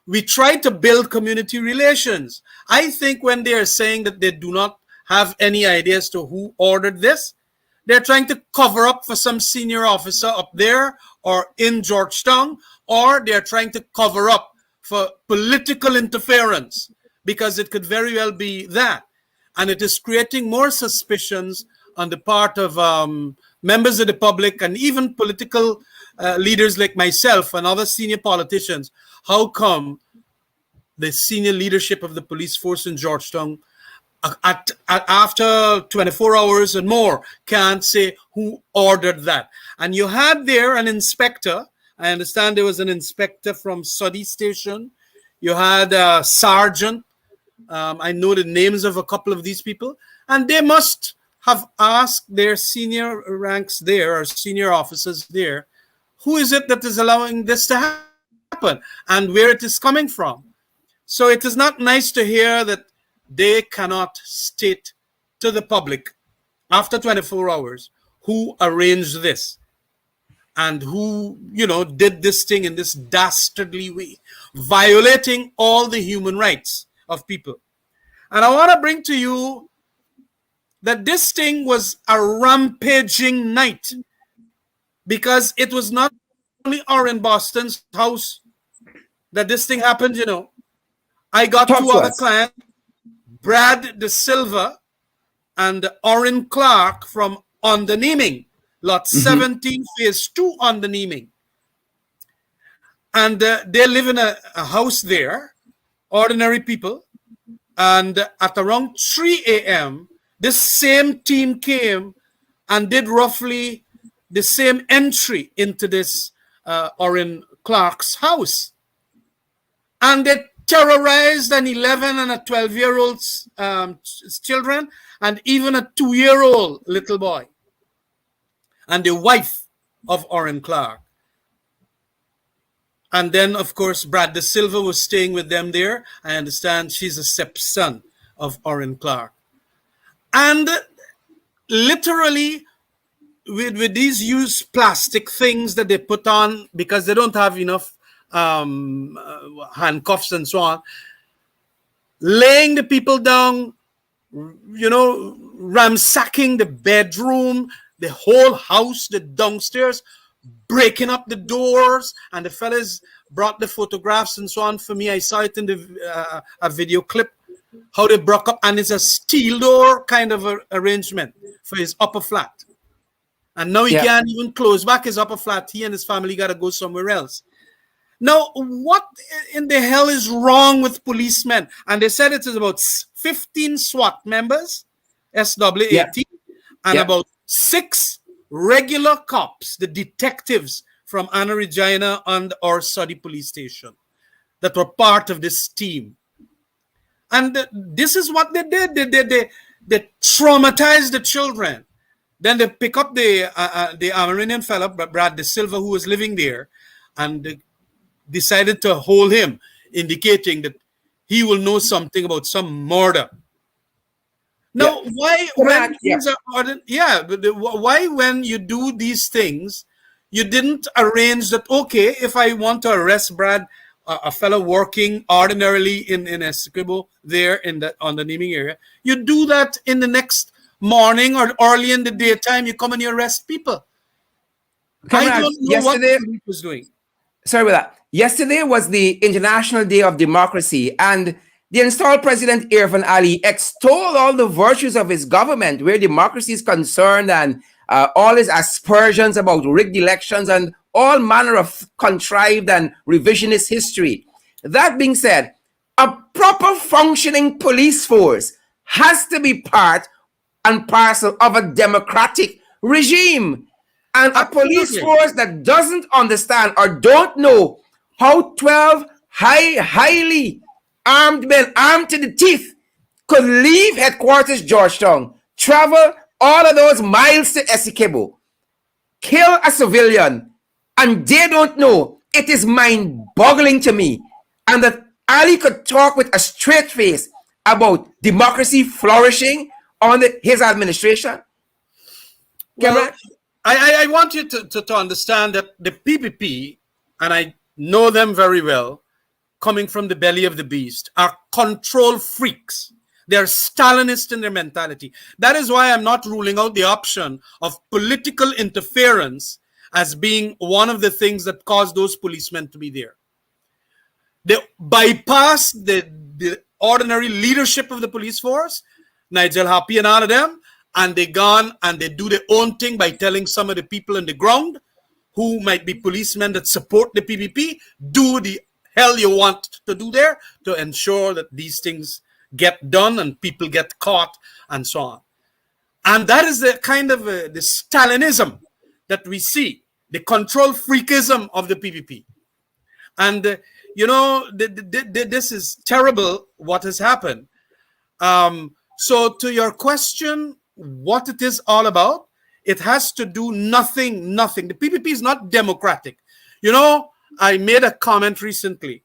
Speaker 2: We try to build community relations. I think when they are saying that they do not have any idea as to who ordered this, they're trying to cover up for some senior officer up there or in Georgetown, or they're trying to cover up for political interference, because it could very well be that. And it is creating more suspicions on the part of members of the public and even political leaders like myself and other senior politicians. How come the senior leadership of the police force in Georgetown, after 24 hours and more, can't say who ordered that? And you had there an inspector. I understand there was an inspector from Sodi Station. You had a sergeant. I know the names of a couple of these people, and they must have asked their senior ranks there, or senior officers there, who is it that is allowing this to happen and where it is coming from. So it is not nice to hear that they cannot state to the public after 24 hours who arranged this and who, did this thing in this dastardly way, violating all the human rights of people. And I want to bring to you that this thing was a rampaging night, because it was not only Orin Boston's house that this thing happened. I got
Speaker 1: Talk
Speaker 2: two
Speaker 1: to
Speaker 2: other
Speaker 1: us.
Speaker 2: clients, Brad De Silva and Orin Clark from on the naming. Lot 17, phase 2 on the naming. And they live in a house there, ordinary people. And at around 3 a.m., this same team came and did roughly the same entry into this Orin Clark's house. And they terrorized an 11 and a 12-year-old children, and even a 2-year-old little boy. And the wife of Orin Clark. And then, of course, Brad De Silva was staying with them there. I understand she's a stepson of Orin Clark. And literally, with these used plastic things that they put on because they don't have enough handcuffs and so on, laying the people down, ransacking the bedroom, the whole house, the downstairs, breaking up the doors, and the fellas brought the photographs and so on for me. I saw it in the a video clip, how they broke up, and it's a steel door kind of arrangement for his upper flat. And now he can't even close back his upper flat. He and his family got to go somewhere else. Now, what in the hell is wrong with policemen? And they said it is about 15 SWAT members, SWAT, and about 6 regular cops, the detectives from Anna Regina and our Soddy police station that were part of this team. And this is what they did. They traumatized the children. Then they pick up the Amerindian fella, Brad De Silva, who was living there, and decided to hold him, indicating that he will know something about some murder. Now, why when why when you do these things, you didn't arrange that? Okay, if I want to arrest Brad, a fellow working ordinarily in Essequibo there on the naming area, you do that in the next morning or early in the daytime. You come and you arrest people.
Speaker 1: Khemraj,
Speaker 2: I don't know what the police was doing.
Speaker 1: Sorry about that. Yesterday was the International Day of Democracy, and the installed President Irfan Ali extolled all the virtues of his government where democracy is concerned, and all his aspersions about rigged elections and all manner of contrived and revisionist history. That being said, a proper functioning police force has to be part and parcel of a democratic regime. And a police force that doesn't understand or don't know how 12 highly armed men, armed to the teeth, could leave headquarters Georgetown, travel all of those miles to Essequibo, kill a civilian, and they don't know. It is mind-boggling to me. And that Ali could talk with a straight face about democracy flourishing on his administration.
Speaker 2: Well, I want you to understand that the PPP, and I know them very well, coming from the belly of the beast, are control freaks. They're Stalinist in their mentality. That is why I'm not ruling out the option of political interference as being one of the things that caused those policemen to be there. They bypass the ordinary leadership of the police force, Nigel Happy and all of them, and they gone and they do their own thing by telling some of the people on the ground who might be policemen that support the PPP, do the hell you want to do there to ensure that these things get done and people get caught and so on. And that is the kind of the Stalinism that we see, the control freakism of the PPP. And, this is terrible what has happened. So to your question, what it is all about, it has to do nothing. The PPP is not democratic. I made a comment recently.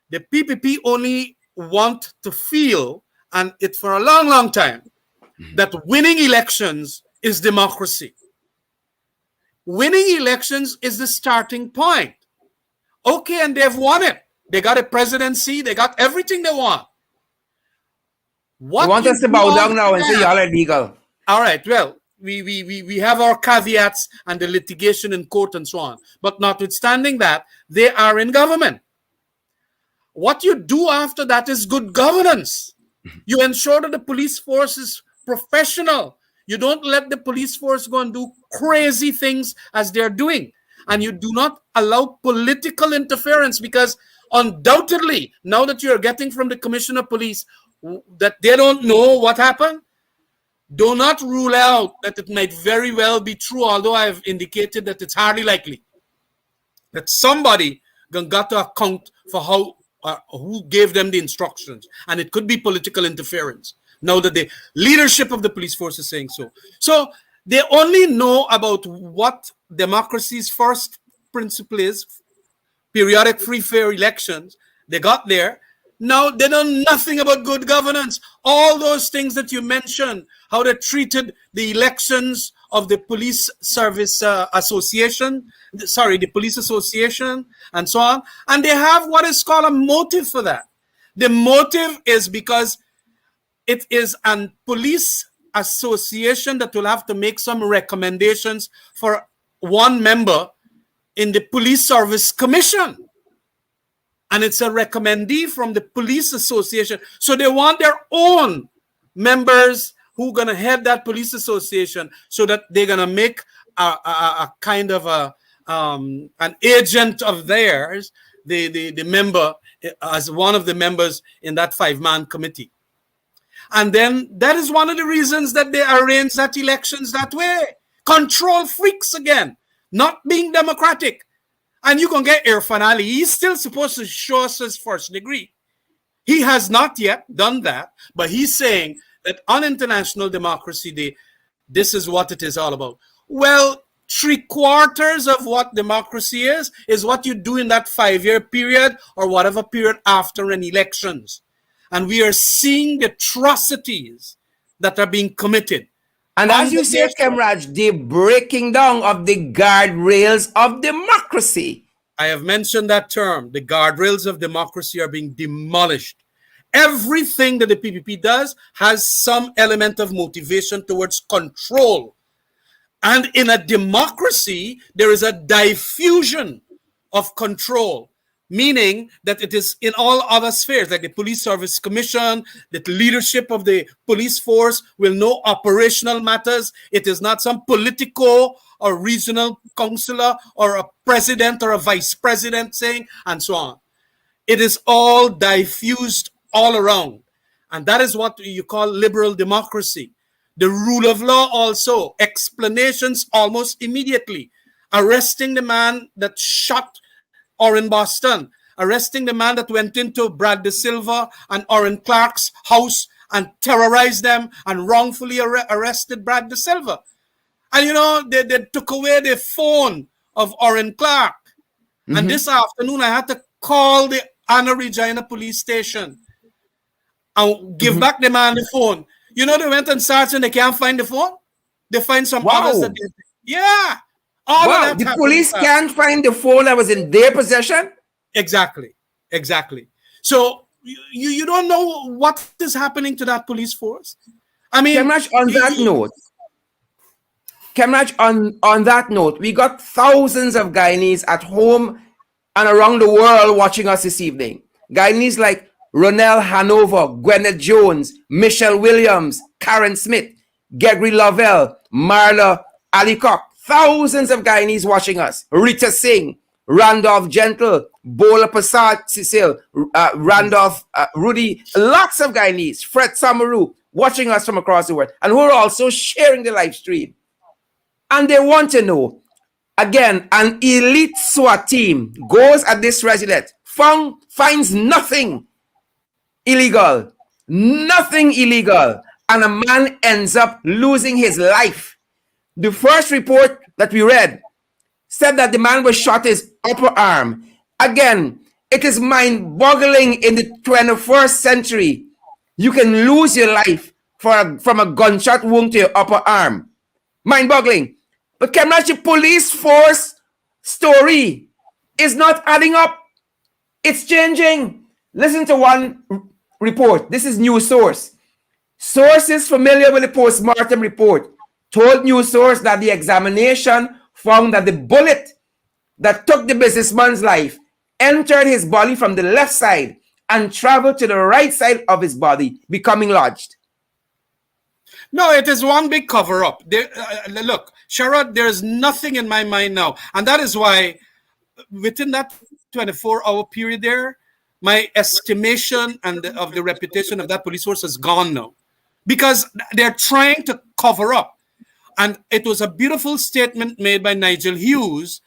Speaker 2: The PPP only want to feel, and it for a long time, that winning elections is democracy. Winning elections is the starting point. Okay, and they've won it. They got a presidency. They got everything they want.
Speaker 1: What want us to bow down now and say y'all are legal?
Speaker 2: All right, well, we have our caveats and the litigation in court and so on. But notwithstanding that, they are in government. What you do after that is good governance. You ensure that the police force is professional. You don't let the police force go and do crazy things as they're doing. And you do not allow political interference, because undoubtedly, now that you're getting from the Commissioner of Police that they don't know what happened, do not rule out that it might very well be true, although I've indicated that it's hardly likely that somebody got to account for who gave them the instructions. And it could be political interference, now that the leadership of the police force is saying so. So they only know about what democracy's first principle is, periodic free, fair elections. They got there. Now they know nothing about good governance. All those things that you mentioned, how they treated the elections of the police service association, the police association, and so on. And they have what is called a motive for that. The motive is because it is a police association that will have to make some recommendations for one member in the police service commission. And it's a recommendee from the police association. So they want their own members who are going to head that police association, so that they're going to make a kind of an agent of theirs, the member, as one of the members in that 5-man committee. And then that is one of the reasons that they arrange that elections that way. Control freaks again, not being democratic. And you can get Irfan Ali. He's still supposed to show us his first degree. He has not yet done that, but he's saying that on International Democracy Day, this is what it is all about. Well, 3/4 of what democracy is what you do in that 5-year period or whatever period after an elections. And we are seeing the atrocities that are being committed.
Speaker 1: And as you say, Khemraj, the breaking down of the guardrails of democracy.
Speaker 2: I have mentioned that term. The guardrails of democracy are being demolished. Everything that the PPP does has some element of motivation towards control. And in a democracy, there is a diffusion of control, meaning that it is in all other spheres, like the Police Service Commission, that the leadership of the police force will know operational matters. It is not some politico or regional councillor or a president or a vice president saying, and so on. It is all diffused all around. And that is what you call liberal democracy. The rule of law also, explanations almost immediately. Arresting the man that shot Orin Boston, arresting the man that went into Brad De Silva and Orin Clark's house and terrorized them and wrongfully arrested Brad De Silva. And you know, they took away the phone of Orin Clark. Mm-hmm. And this afternoon, I had to call the Anna Regina police station and give back the man the phone. You know, they went and searched and they can't find the phone. They find some others that yeah. All of that
Speaker 1: the police can't find the phone that was in their possession?
Speaker 2: Exactly. So you don't know what is happening to that police force. I mean,
Speaker 1: Khemraj, on that note, we got thousands of Guyanese at home and around the world watching us this evening. Guyanese like Ronell Hanover, Gwyneth Jones, Michelle Williams, Karen Smith, Gregory Lovell, Marla Alicock. Thousands of Guyanese watching us. Rita Singh, Randolph Gentle, Bola Prasad Cecil, Randolph Rudy, lots of Guyanese. Fred Samaru watching us from across the world. And who are also sharing the live stream. And they want to know, again, an elite SWAT team goes at this resident, finds nothing illegal, and a man ends up losing his life. The first report that we read said that the man was shot his upper arm. Again, it is mind-boggling in the 21st century. You can lose your life from a gunshot wound to your upper arm. Mind-boggling. But Khemraj, the police force story is not adding up. It's changing. Listen to one report. This is News Source. Sources familiar with the post-mortem report told News Source that the examination found that the bullet that took the businessman's life entered his body from the left side and traveled to the right side of his body, becoming lodged.
Speaker 2: No, it is one big cover up. Look, Sharad, there is nothing in my mind now. And that is why within that 24-hour period there, my estimation of the reputation of that police force is gone now. Because they're trying to cover up. And it was a beautiful statement made by Nigel Hughes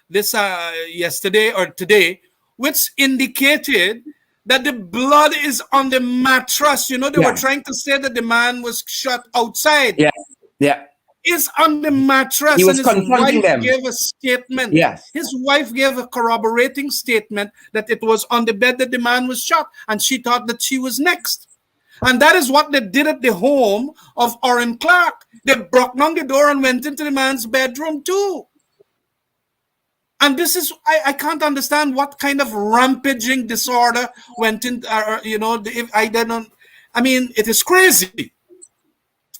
Speaker 2: this yesterday or today, which indicated that the blood is on the mattress. You know, they were trying to say that the man was shot outside.
Speaker 1: Yeah, yeah.
Speaker 2: Is on the mattress.
Speaker 1: He was
Speaker 2: and his
Speaker 1: confronting
Speaker 2: wife
Speaker 1: them.
Speaker 2: gave a statement.
Speaker 1: Yes.
Speaker 2: His wife gave a corroborating statement that it was on the bed that the man was shot, and she thought that she was next. And that is what they did at the home of Orin Clark. They broke down the door and went into the man's bedroom too. And this is, I can't understand what kind of rampaging disorder went in, I mean, it is crazy.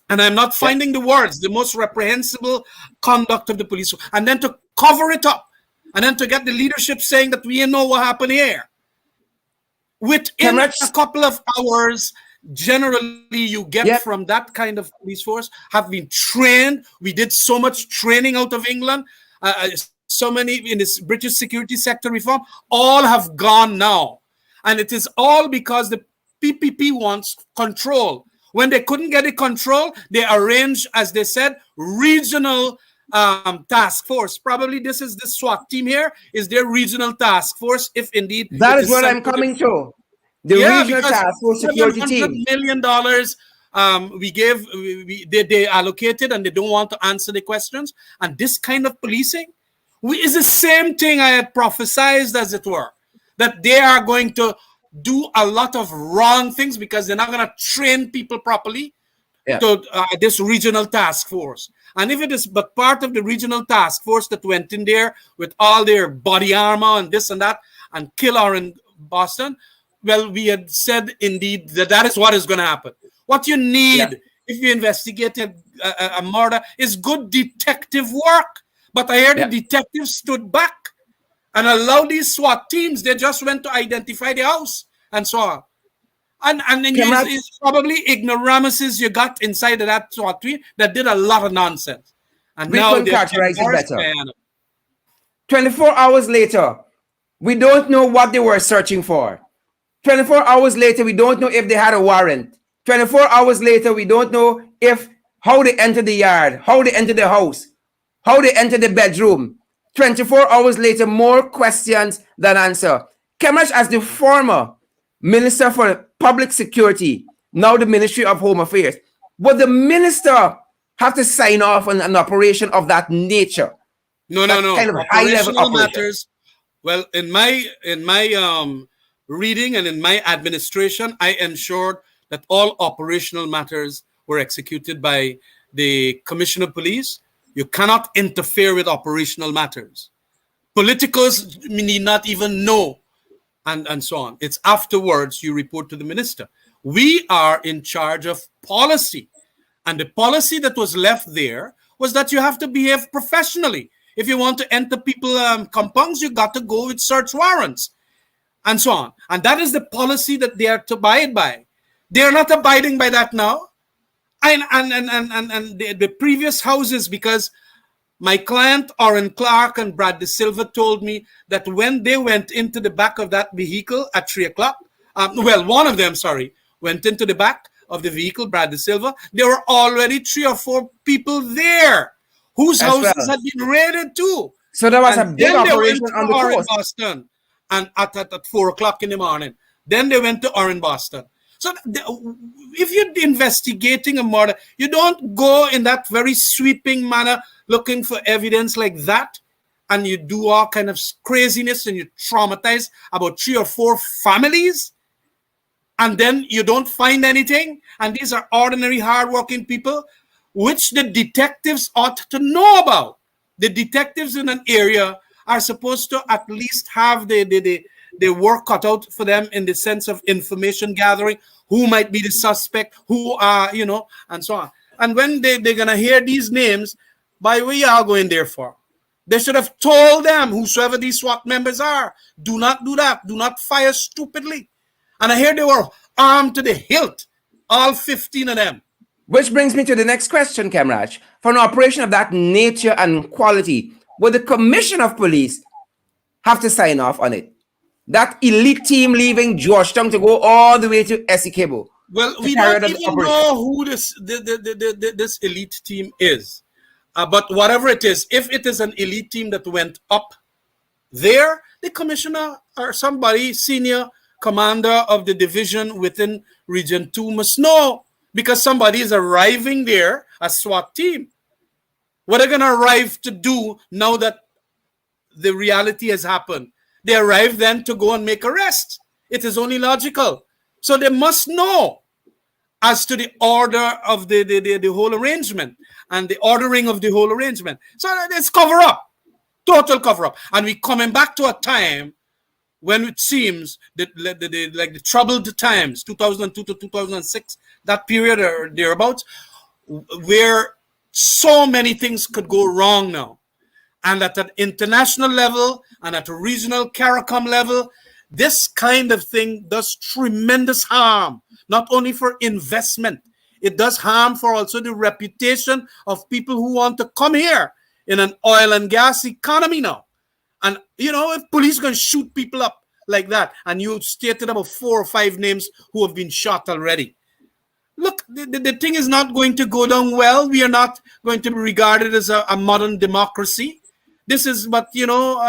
Speaker 2: And I'm not finding the words, the most reprehensible conduct of the police. And then to cover it up, and then to get the leadership saying that we know what happened here. Within a couple of hours, generally you get from that kind of police force have been trained. We did so much training out of England. So many in this British security sector reform, all have gone now. And it is all because the PPP wants control. When they couldn't get the control, they arranged, as they said, regional task force. Probably this is the SWAT team here, is their regional task force, if indeed.
Speaker 1: That is what I'm coming to. The regional task force security team.
Speaker 2: $700 million they allocated, and they don't want to answer the questions. And this kind of policing is the same thing I had prophesied, as it were, that they are going to do a lot of wrong things because they're not going to train people properly to this regional task force. And if it is but part of the regional task force that went in there with all their body armor and this and that and kill her in Boston, well, we had said indeed that is what is going to happen. What you need if you investigate a murder is good detective work. But I heard the detectives stood back and allowed these SWAT teams. They just went to identify the house and so on. And then it's probably ignoramuses you got inside of that SWAT team that did a lot of nonsense. And
Speaker 1: we
Speaker 2: now
Speaker 1: couldn't characterize it better. 24 hours later, we don't know what they were searching for. 24 hours later, we don't know if they had a warrant. 24 hours later, we don't know how they entered the yard, how they entered the house, how they entered the bedroom. 24 hours later, more questions than answer. Khemraj, as the former Minister for Public Security, now the Ministry of Home Affairs, would the minister have to sign off on an operation of that nature?
Speaker 2: No.
Speaker 1: Kind of high-level operation.
Speaker 2: Matters. Well, in my reading and in my administration, I ensured that all operational matters were executed by the Commissioner of Police. You cannot interfere with operational matters. Politicals need not even know, and so on. It's afterwards you report to the minister. We are in charge of policy. And the policy that was left there was that you have to behave professionally. If you want to enter people compounds, you got to go with search warrants and so on. And that is the policy that they are to abide by. They are not abiding by that now. And the previous houses, because my client Orin Clark and Brad De Silva told me that when they went into the back of that vehicle at 3 o'clock, one of them, went into the back of the vehicle, Brad De Silva, there were already 3 or 4 people there whose houses had been raided too.
Speaker 1: So there was a big operation on the coast.
Speaker 2: Boston, and at 4 o'clock in the morning. Then they went to Orin, Boston. So if you're investigating a murder, you don't go in that very sweeping manner looking for evidence like that, and you do all kind of craziness and you traumatize about 3 or 4 families, and then you don't find anything. And these are ordinary, hardworking people, which the detectives ought to know about. The detectives in an area are supposed to at least have the work cut out for them in the sense of information gathering, who might be the suspect, who are, and so on. And when they're going to hear these names, by what you are going there for? They should have told them, whosoever these SWAT members are, do not do that. Do not fire stupidly. And I hear they were armed to the hilt, all 15 of them.
Speaker 1: Which brings me to the next question, Khemraj. For an operation of that nature and quality, would the Commission of Police have to sign off on it? That elite team leaving Georgetown to go all the way to Essequibo.
Speaker 2: Well, we don't even know who this elite team is. But whatever it is, if it is an elite team that went up there, the commissioner or somebody, senior commander of the division within Region 2 must know, because somebody is arriving there, a SWAT team. What are they going to arrive to do now that the reality has happened? They arrive then to go and make arrests. It is only logical. So they must know as to the order of the whole arrangement and the ordering of the whole arrangement. So it's cover up, total cover up. And we're coming back to a time when it seems that like the troubled times, 2002 to 2006, that period or thereabouts, where so many things could go wrong now. And at an international level and at a regional CARICOM level, this kind of thing does tremendous harm, not only for investment, it does harm for also the reputation of people who want to come here in an oil and gas economy now. And, you know, if police going to shoot people up like that, and you stated about 4 or 5 names who have been shot already. Look, the thing is not going to go down well. We are not going to be regarded as a modern democracy. This is, but, you know,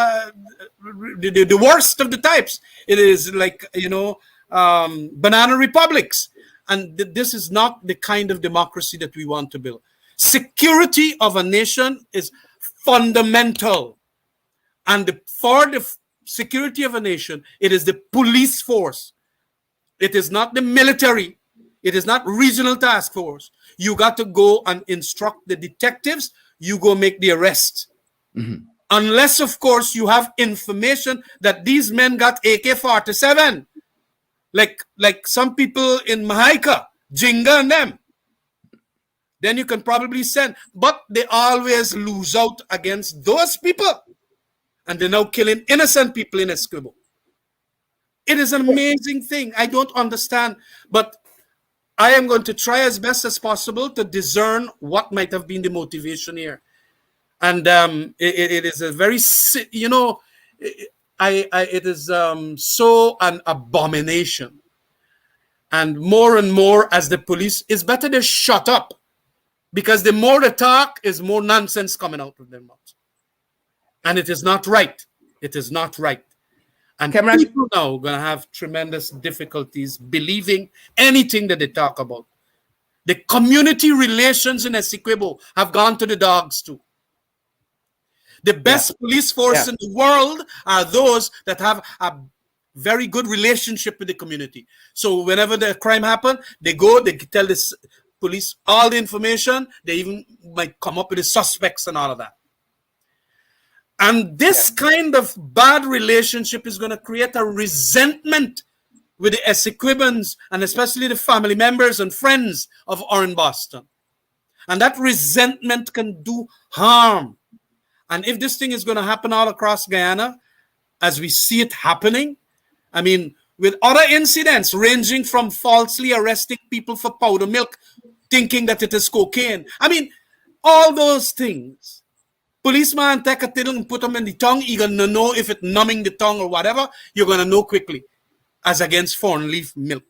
Speaker 2: the worst of the types. It is like, you know, banana republics. And this is not the kind of democracy that we want to build. Security of a nation is fundamental. And for the security of a nation, it is the police force. It is not the military. It is not regional task force. You got to go and instruct the detectives. You go make the arrest. Mm-hmm. Unless, of course, you have information that these men got AK-47. Like some people in Mahaika, Jinga and them. Then you can probably send. But they always lose out against those people. And they're now killing innocent people in Essequibo. It is an amazing thing. I don't understand. But I am going to try as best as possible to discern what might have been the motivation here. And it is a very, you know, it is so an abomination. And more as the police, it's better they shut up. Because the more they talk, is more nonsense coming out of their mouths. And it is not right. It is not right. And
Speaker 1: Khemraj,
Speaker 2: people now are going to have tremendous difficulties believing anything that they talk about. The community relations in Essequibo have gone to the dogs too. The best police force in the world are those that have a very good relationship with the community. So whenever the crime happens, they go, they tell the police all the information. They even might come up with the suspects and all of that. And this kind of bad relationship is going to create a resentment with the Essequibans and especially the family members and friends of Orin Boston. And that resentment can do harm. And if this thing is going to happen all across Guyana, as we see it happening, I mean, with other incidents ranging from falsely arresting people for powder milk, thinking that it is cocaine. I mean, all those things. Policeman take a tiddle and put them in the tongue. You're going to know if it's numbing the tongue or whatever. You're going to know quickly. As against foreign leaf milk.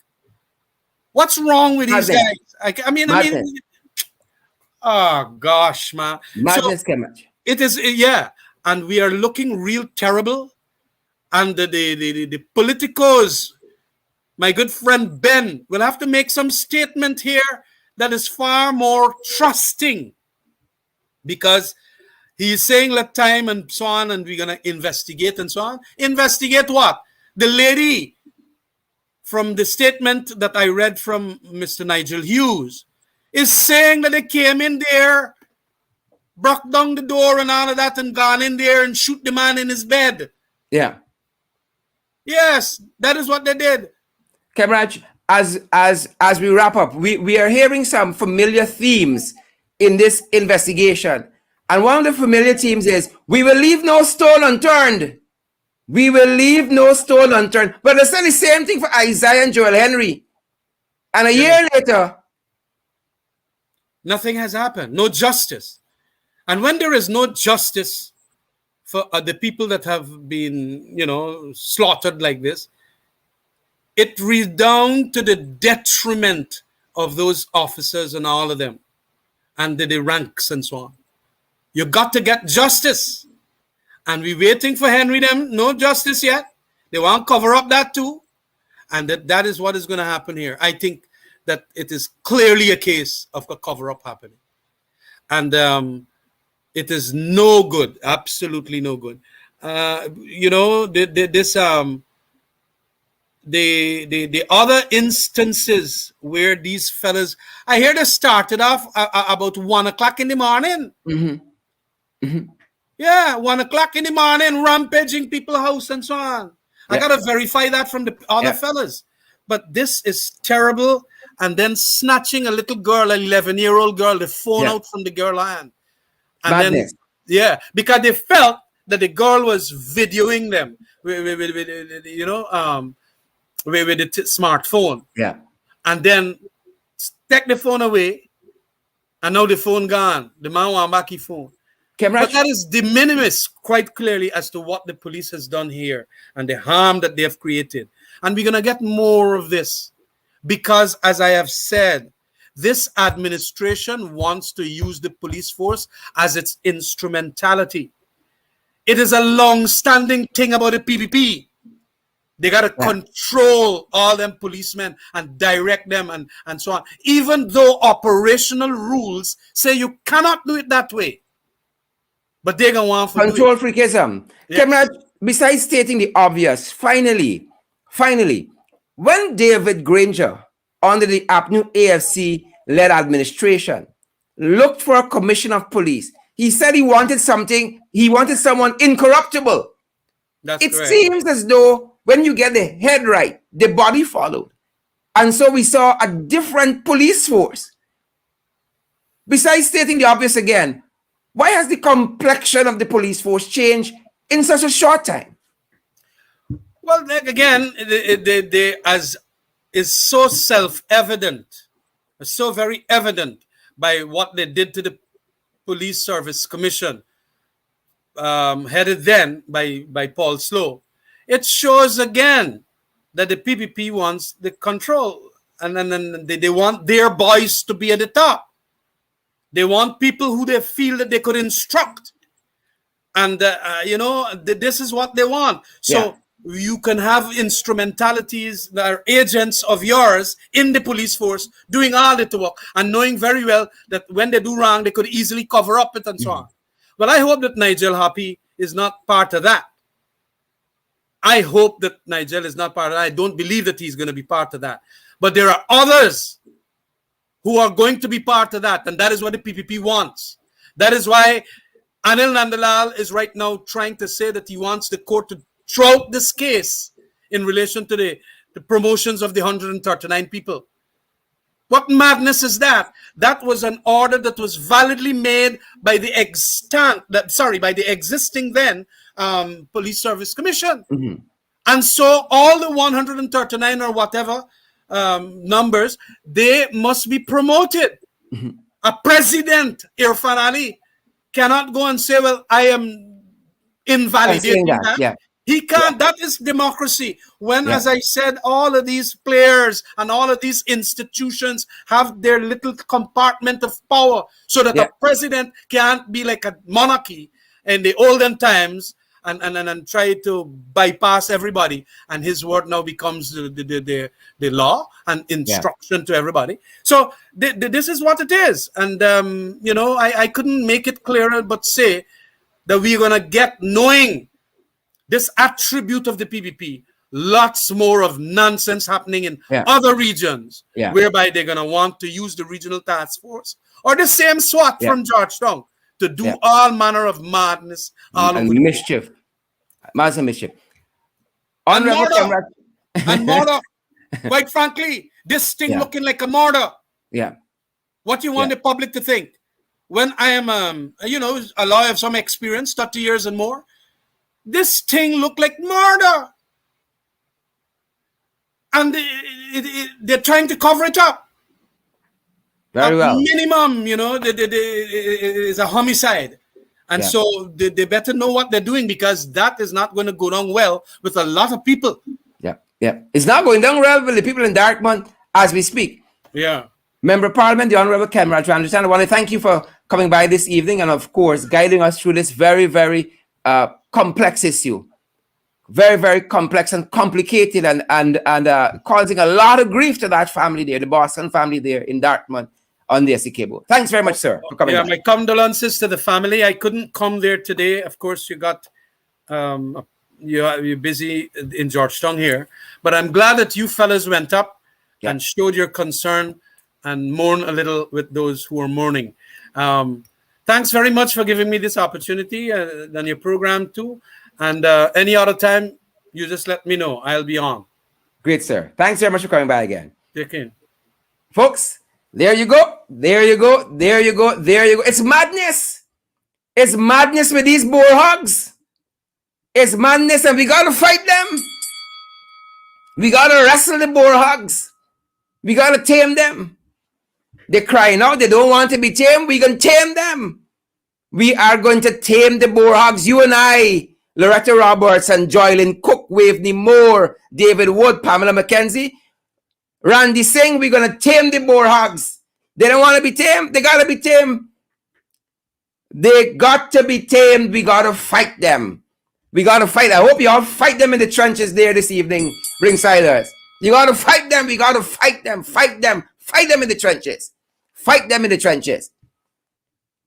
Speaker 2: What's wrong with these guys? I mean, oh gosh, man.
Speaker 1: Madness, Khemraj.
Speaker 2: It is, yeah. And we are looking real terrible. And the politicos, my good friend Ben, will have to make some statement here that is far more trusting. Because he's saying let time and so on, and we're going to investigate and so on. Investigate what? The lady from the statement that I read from Mr. Nigel Hughes is saying that they came in there, broke down the door and all of that and gone in there and shoot the man in his bed.
Speaker 1: Yeah.
Speaker 2: Yes, that is what they did.
Speaker 1: Khemraj, as we wrap up, we are hearing some familiar themes in this investigation. And one of the familiar themes is, we will leave no stone unturned. We will leave no stone unturned. But they said the same thing for Isaiah and Joel Henry. And a year later,
Speaker 2: Nothing has happened. No justice. And when there is no justice for the people that have been, slaughtered like this, it redounds to the detriment of those officers and all of them, and the ranks and so on. You got to get justice. And we're waiting for Henry them. No justice yet. They want to cover up that too. And that is what is going to happen here. I think that it is clearly a case of a cover-up happening. And it is no good. Absolutely no good. The other instances where these fellas, I hear they started off about 1 o'clock in the morning.
Speaker 1: Mm-hmm. Mm-hmm.
Speaker 2: Yeah, 1 o'clock in the morning, rampaging people's house and so on. Yeah. I gotta verify that from the other fellas. But this is terrible. And then snatching a little girl, an 11-year-old girl, the phone out from the girl hand. And
Speaker 1: Madness.
Speaker 2: Then, because they felt that the girl was videoing them with the smartphone.
Speaker 1: Yeah.
Speaker 2: And then take the phone away, and now the phone gone. The man want back his phone.
Speaker 1: Khemraj,
Speaker 2: but that is de minimis, quite clearly, as to what the police has done here and the harm that they have created. And we're going to get more of this because, as I have said, this administration wants to use the police force as its instrumentality. It is a long-standing thing about the PPP. They got to control all them policemen and direct them and so on. Even though operational rules say you cannot do it that way. But they're going to want to
Speaker 1: control freakism. Yes. Khemraj, besides stating the obvious, finally, when David Granger, under the APNU AFC-led administration, looked for a commission of police, he said he wanted someone incorruptible.
Speaker 2: That's
Speaker 1: it
Speaker 2: correct.
Speaker 1: Seems as though when you get the head right, the body followed. And so we saw a different police force. Besides stating the obvious again, why has the complexion of the police force changed in such a short time?
Speaker 2: Well, again, they as is so self-evident, so very evident by what they did to the Police Service Commission, headed then by Paul Slow. It shows again that the PPP wants the control, and then they want their boys to be at the top. They want people who they feel that they could instruct. And, this is what they want. So you can have instrumentalities that are agents of yours in the police force doing all the work and knowing very well that when they do wrong, they could easily cover up it and so on. Well, I hope that Nigel Happy is not part of that. I hope that Nigel is not part of that. I don't believe that he's going to be part of that. But there are others who are going to be part of that. And that is what the PPP wants. That is why Anil Nandalal is right now trying to say that he wants the court to throw out this case in relation to the promotions of the 139 people. What madness is that? That was an order that was validly made by the existing then Police Service Commission. Mm-hmm. And so all the 139 or whatever numbers, they must be promoted. Mm-hmm. A president, Irfan Ali, cannot go and say, well, I am invalidating that. Yeah. He can't. That is democracy. When, as I said, all of these players and all of these institutions have their little compartment of power so that a president can't be like a monarchy in the olden times and try to bypass everybody. And his word now becomes the law and instruction to everybody. So this is what it is. And, I couldn't make it clearer but say that we're going to get, knowing this attribute of the PPP, lots more of nonsense happening in other regions, whereby they're going to want to use the regional task force or the same SWAT from Georgetown to do all manner of madness
Speaker 1: and mischief. Massive mischief.
Speaker 2: And murder. Quite frankly, this thing looking like a murder.
Speaker 1: Yeah.
Speaker 2: What you want the public to think? When I am, a lawyer of some experience, 30 years and more, this thing looked like murder. And they're trying to cover it up.
Speaker 1: Very well.
Speaker 2: Minimum, is a homicide. And
Speaker 1: Yeah.
Speaker 2: so they better know what they're doing, because that is not going to go down well with a lot of people.
Speaker 1: Yeah. Yeah. It's not going down well with the people in Dartmouth as we speak.
Speaker 2: Yeah.
Speaker 1: Member of Parliament, the Honourable Khemraj Ramjattan, I want to thank you for coming by this evening and, of course, guiding us through this very, very complex issue. Very, very complex and complicated, and causing a lot of grief to that family there, the Boston family there in Dartmouth on the SC cable. Thanks very much, sir, for coming.
Speaker 2: Yeah,
Speaker 1: by.
Speaker 2: my condolences to the family. I couldn't come there today. Of course, you got you're busy in Georgetown here, but I'm glad that you fellas went up and showed your concern and mourn a little with those who are mourning. Thanks very much for giving me this opportunity and your program too. And any other time, you just let me know. I'll be on.
Speaker 1: Great, sir. Thanks very much for coming by again.
Speaker 2: Take care.
Speaker 1: Folks, there you go. There you go. There you go. There you go. It's madness. It's madness with these boar hogs. It's madness, and we got to fight them. We got to wrestle the boar hogs. We got to tame them. They're crying out. They don't want to be tamed. We're going to tame them. We are going to tame the boar hogs. You and I, Loretta Roberts and Joylyn Cook, Waveney Moore, David Wood, Pamela McKenzie, Randy Singh, we're going to tame the boar hogs. They don't want to be tamed. They got to be tamed. They got to be tamed. We got to fight them. We got to fight. I hope you all fight them in the trenches there this evening, Ringsiders. You got to fight them. We got to fight them. Fight them. Fight them in the trenches. Fight them in the trenches.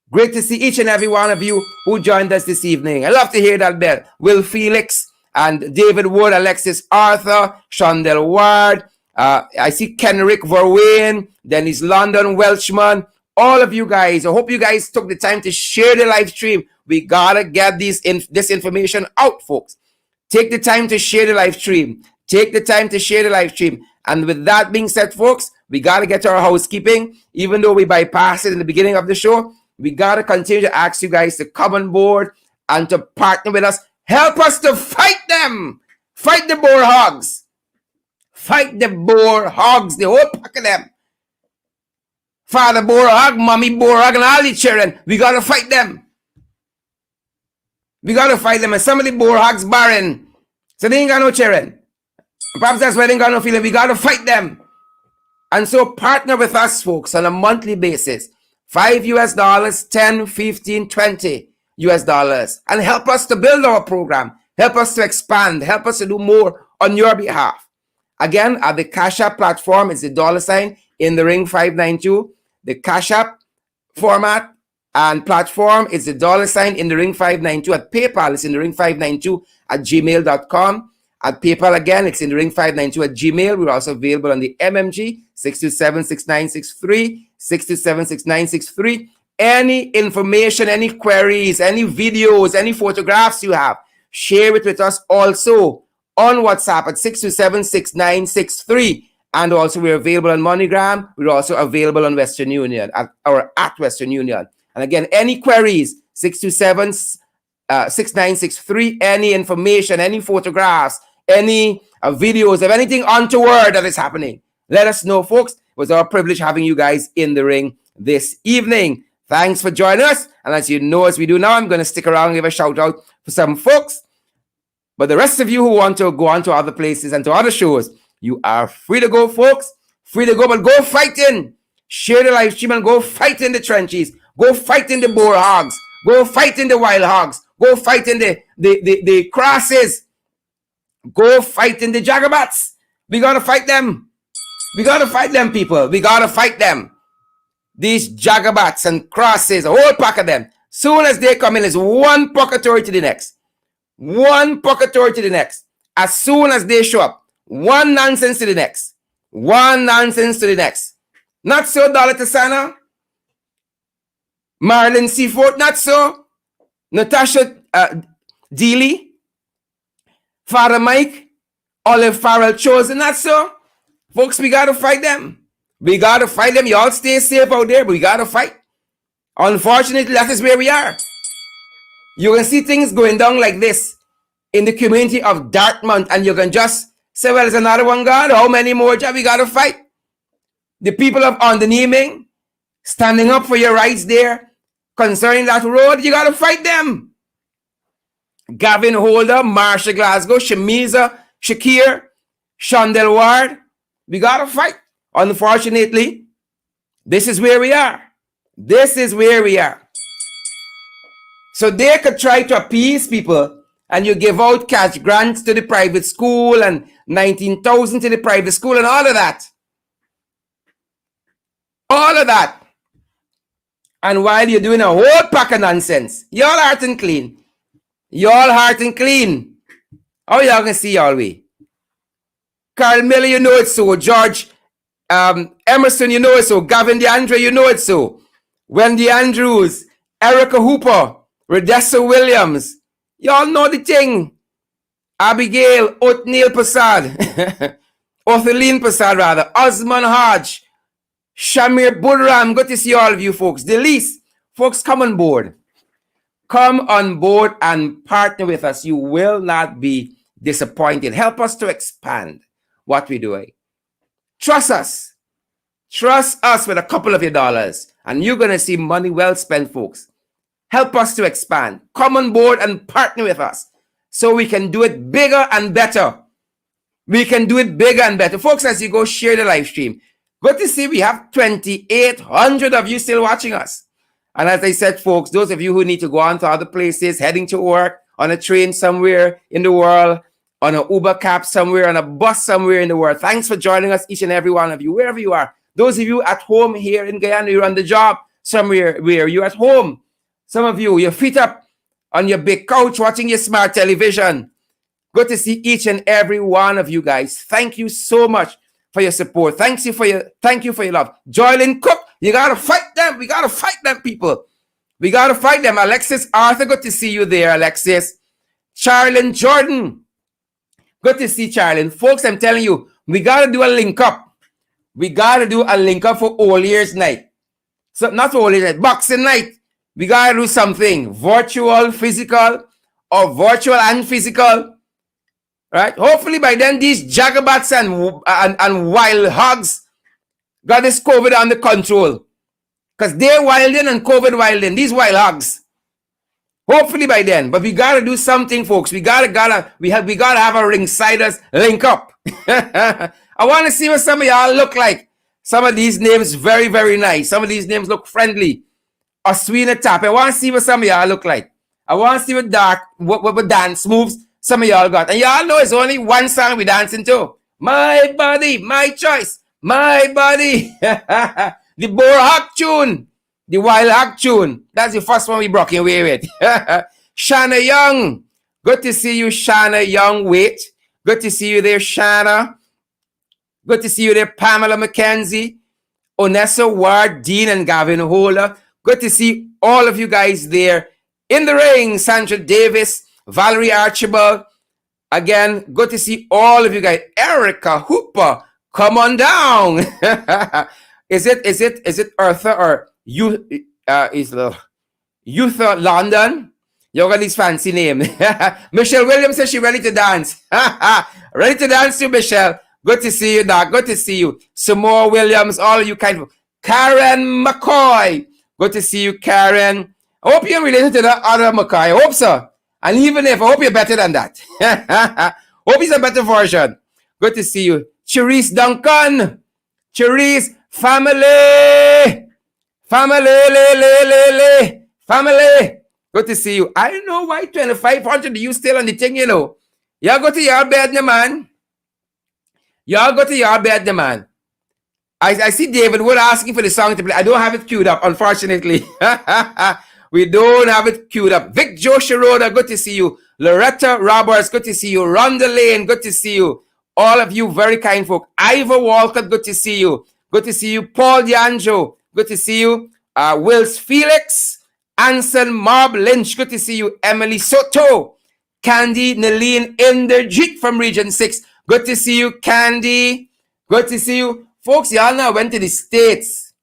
Speaker 1: Great to see each and every one of you who joined us this evening. I love to hear that bell. Will Felix and David Wood, Alexis Arthur, Shondell Ward. I see Kenrick Verwain, Dennis London, Welchman. All of you guys, I hope you guys took the time to share the live stream. We got to get this information out, folks. Take the time to share the live stream. Take the time to share the live stream. And with that being said, folks, we got to get to our housekeeping. Even though we bypassed it in the beginning of the show, we got to continue to ask you guys to come on board and to partner with us. Help us to fight them. Fight the boar hogs. Fight the boar hogs, the whole pack of them. Father boar hog, mommy boar hog, and all the children. We got to fight them. We got to fight them. And some of the boar hogs barren. So they ain't got no children. Perhaps that's why they ain't got no feeling. We got to fight them. And so partner with us, folks, on a monthly basis. $5 10, 15, 20 US dollars, and help us to build our program, help us to expand, help us to do more on your behalf. Again, at the Cash App platform, it's the $ in the ring 592. The Cash App format and platform is the $ in the ring 592. At PayPal, it's in the ring 592 at gmail.com. At PayPal again, it's in the ring 592 at Gmail. We're also available on the MMG 627-6963, 627-6963. Any information, any queries, any videos, any photographs you have, share it with us also on WhatsApp at 627-6963. And also we're available on MoneyGram. We're also available on Western Union, at Western Union. And again, any queries, 627-6963, any information, any photographs, any videos of anything untoward that is happening, let us know, folks. It was our privilege having you guys in the ring this evening. Thanks for joining us. And as you know, as we do now, I'm going to stick around and give a shout out for some folks. But the rest of you who want to go on to other places and to other shows, you are free to go, folks. Free to go, but go fighting. Share the live stream and go fight in the trenches. Go fight in the boar hogs. Go fight in the wild hogs. Go fight in the crosses. Go fight in the jagabats. We got to fight them. We got to fight them, people. We got to fight them. These jagabats and crosses, a whole pack of them. Soon as they come in, it's one purgatory to the next. One purgatory to the next. As soon as they show up, one nonsense to the next. One nonsense to the next. Not so, Dollar Tasana. Marilyn Seaford, not so. Natasha Dealey. Father Mike. Olive Farrell Chosen, not so. Folks, we got to fight them. We got to fight them. You all stay safe out there, but we got to fight. Unfortunately, that is where we are. You can see things going down like this in the community of Dartmouth, and you can just say, well, there's another one, God. How many more jobs we got to fight? The people of Underneaming, standing up for your rights there concerning that road. You got to fight them. Gavin Holder, Marsha Glasgow, Shamiza, Shakir, Shondell Ward. We got to fight. Unfortunately, this is where we are. This is where we are. So they could try to appease people, and you give out cash grants to the private school and 19,000 to the private school and all of that. All of that. And while you're doing a whole pack of nonsense, y'all heart and clean. Y'all heart and clean. How y'all can see y'all way? Carl Miller, you know it so. George Emerson, you know it so. Gavin DeAndre, you know it so. Wendy Andrews, Erica Hooper, Redessa Williams. Y'all know the thing. Abigail, Othniel Prasad, Othelene Prasad rather, Osman Hodge, Shamir Budram. Good to see all of you folks. Delise, folks, come on board. Come on board and partner with us. You will not be disappointed. Help us to expand what we're doing. Trust us. Trust us with a couple of your dollars, and you're going to see money well spent, folks. Help us to expand. Come on board and partner with us so we can do it bigger and better. We can do it bigger and better. Folks, as you go share the live stream, good to see we have 2,800 of you still watching us. And as I said, folks, those of you who need to go on to other places, heading to work, on a train somewhere in the world, on an Uber cab somewhere, on a bus somewhere in the world, thanks for joining us, each and every one of you, wherever you are. Those of you at home here in Guyana, you're on the job somewhere where you're at home. Some of you, your feet up on your big couch watching your smart television. Good to see each and every one of you guys. Thank you so much for your support. Thank you for your love. Joylyn Cook, you gotta fight them. We gotta fight them, people. We gotta fight them. Alexis Arthur, good to see you there, Alexis. Charlene Jordan, good to see Charlene. Folks, I'm telling you, we gotta do a link up. We gotta do a link up for All Year's Night. So not for All Year's Night, Boxing Night. We gotta do something virtual, physical, or virtual and physical. Right? Hopefully by then these jagabats and wild hogs got this COVID under control. Because they're wilding and COVID wilding. These wild hogs. Hopefully by then. But we gotta do something, folks. We gotta have a Ringsiders link up. I want to see what some of y'all look like. Some of these names very, very nice. Some of these names look friendly. Oswina Tap. I want to see what some of y'all look like. I want to see what dance moves some of y'all got. And y'all know it's only one song we dancing to. My body, my choice. My body. The Boer Hawk tune. The Wild Hawk tune. That's the first one we broke away with. Shanna Young. Good to see you, Shanna Young. Wait. Good to see you there, Shanna. Good to see you there, Pamela McKenzie, Onessa Ward, Dean, and Gavin Holder. Good to see all of you guys there in the ring. Sandra Davis, Valerie Archibald. Again, good to see all of you guys. Erica Hooper, come on down. Is it Eartha or you? Is the Eutha London? You got this fancy name. Michelle Williams says she's ready to dance. Ready to dance too, Michelle. Good to see you, Doc. Good to see you. Samora Williams, all of you kind of. Karen McCoy. Good to see you, Karen. I hope you're related to the other McCoy. I hope so. And even if, I hope you're better than that. Hope he's a better version. Good to see you. Cherise Duncan. Cherise, family. Family. Good to see you. I don't know why 2,500 you still on the thing, you know. Y'all go to your bed, man. Y'all go to your bed, man. I see David Wood asking for the song to play. I don't have it queued up, unfortunately. We don't have it queued up. Vic Joe Shiroda, good to see you. Loretta Roberts, good to see you. Rhonda Lane, good to see you. All of you very kind folk. Ivor Walcott, good to see you. Good to see you. Paul DeAngelo, good to see you. Wills Felix, Anson Marb Lynch, good to see you. Emily Soto, Candy Naleen Inderjeet from Region 6. Good to see you, Candy. Good to see you. Folks, y'all know I went to the States.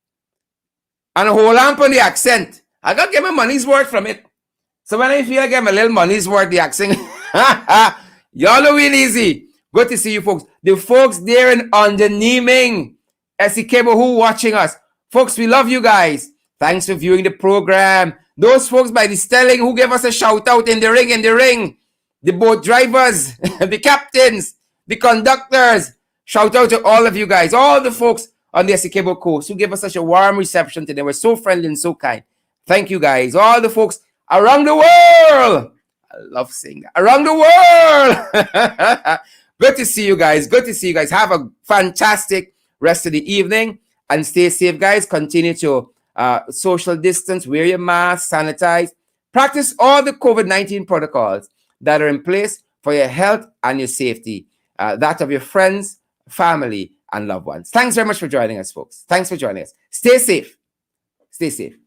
Speaker 1: And hold on on the accent. I got to get my money's worth from it. So when I feel I get my little money's worth, the accent. Y'all know real easy. Good to see you folks. The folks there in Underneaming, SC Cable who watching us. Folks, we love you guys. Thanks for viewing the program. Those folks by the Stelling who gave us a shout out in the ring. The boat drivers, the captains, the conductors. Shout out to all of you guys, all the folks on the Essequibo coast who gave us such a warm reception today. We're so friendly and so kind. Thank you guys. All the folks around the world. I love saying that. Around the world. Good to see you guys. Good to see you guys. Have a fantastic rest of the evening and stay safe, guys. Continue to social distance, wear your mask, sanitize, practice all the COVID-19 protocols that are in place for your health and your safety, that of your friends, family, and loved ones. Thanks very much for joining us, folks. Thanks for joining us. Stay safe. Stay safe.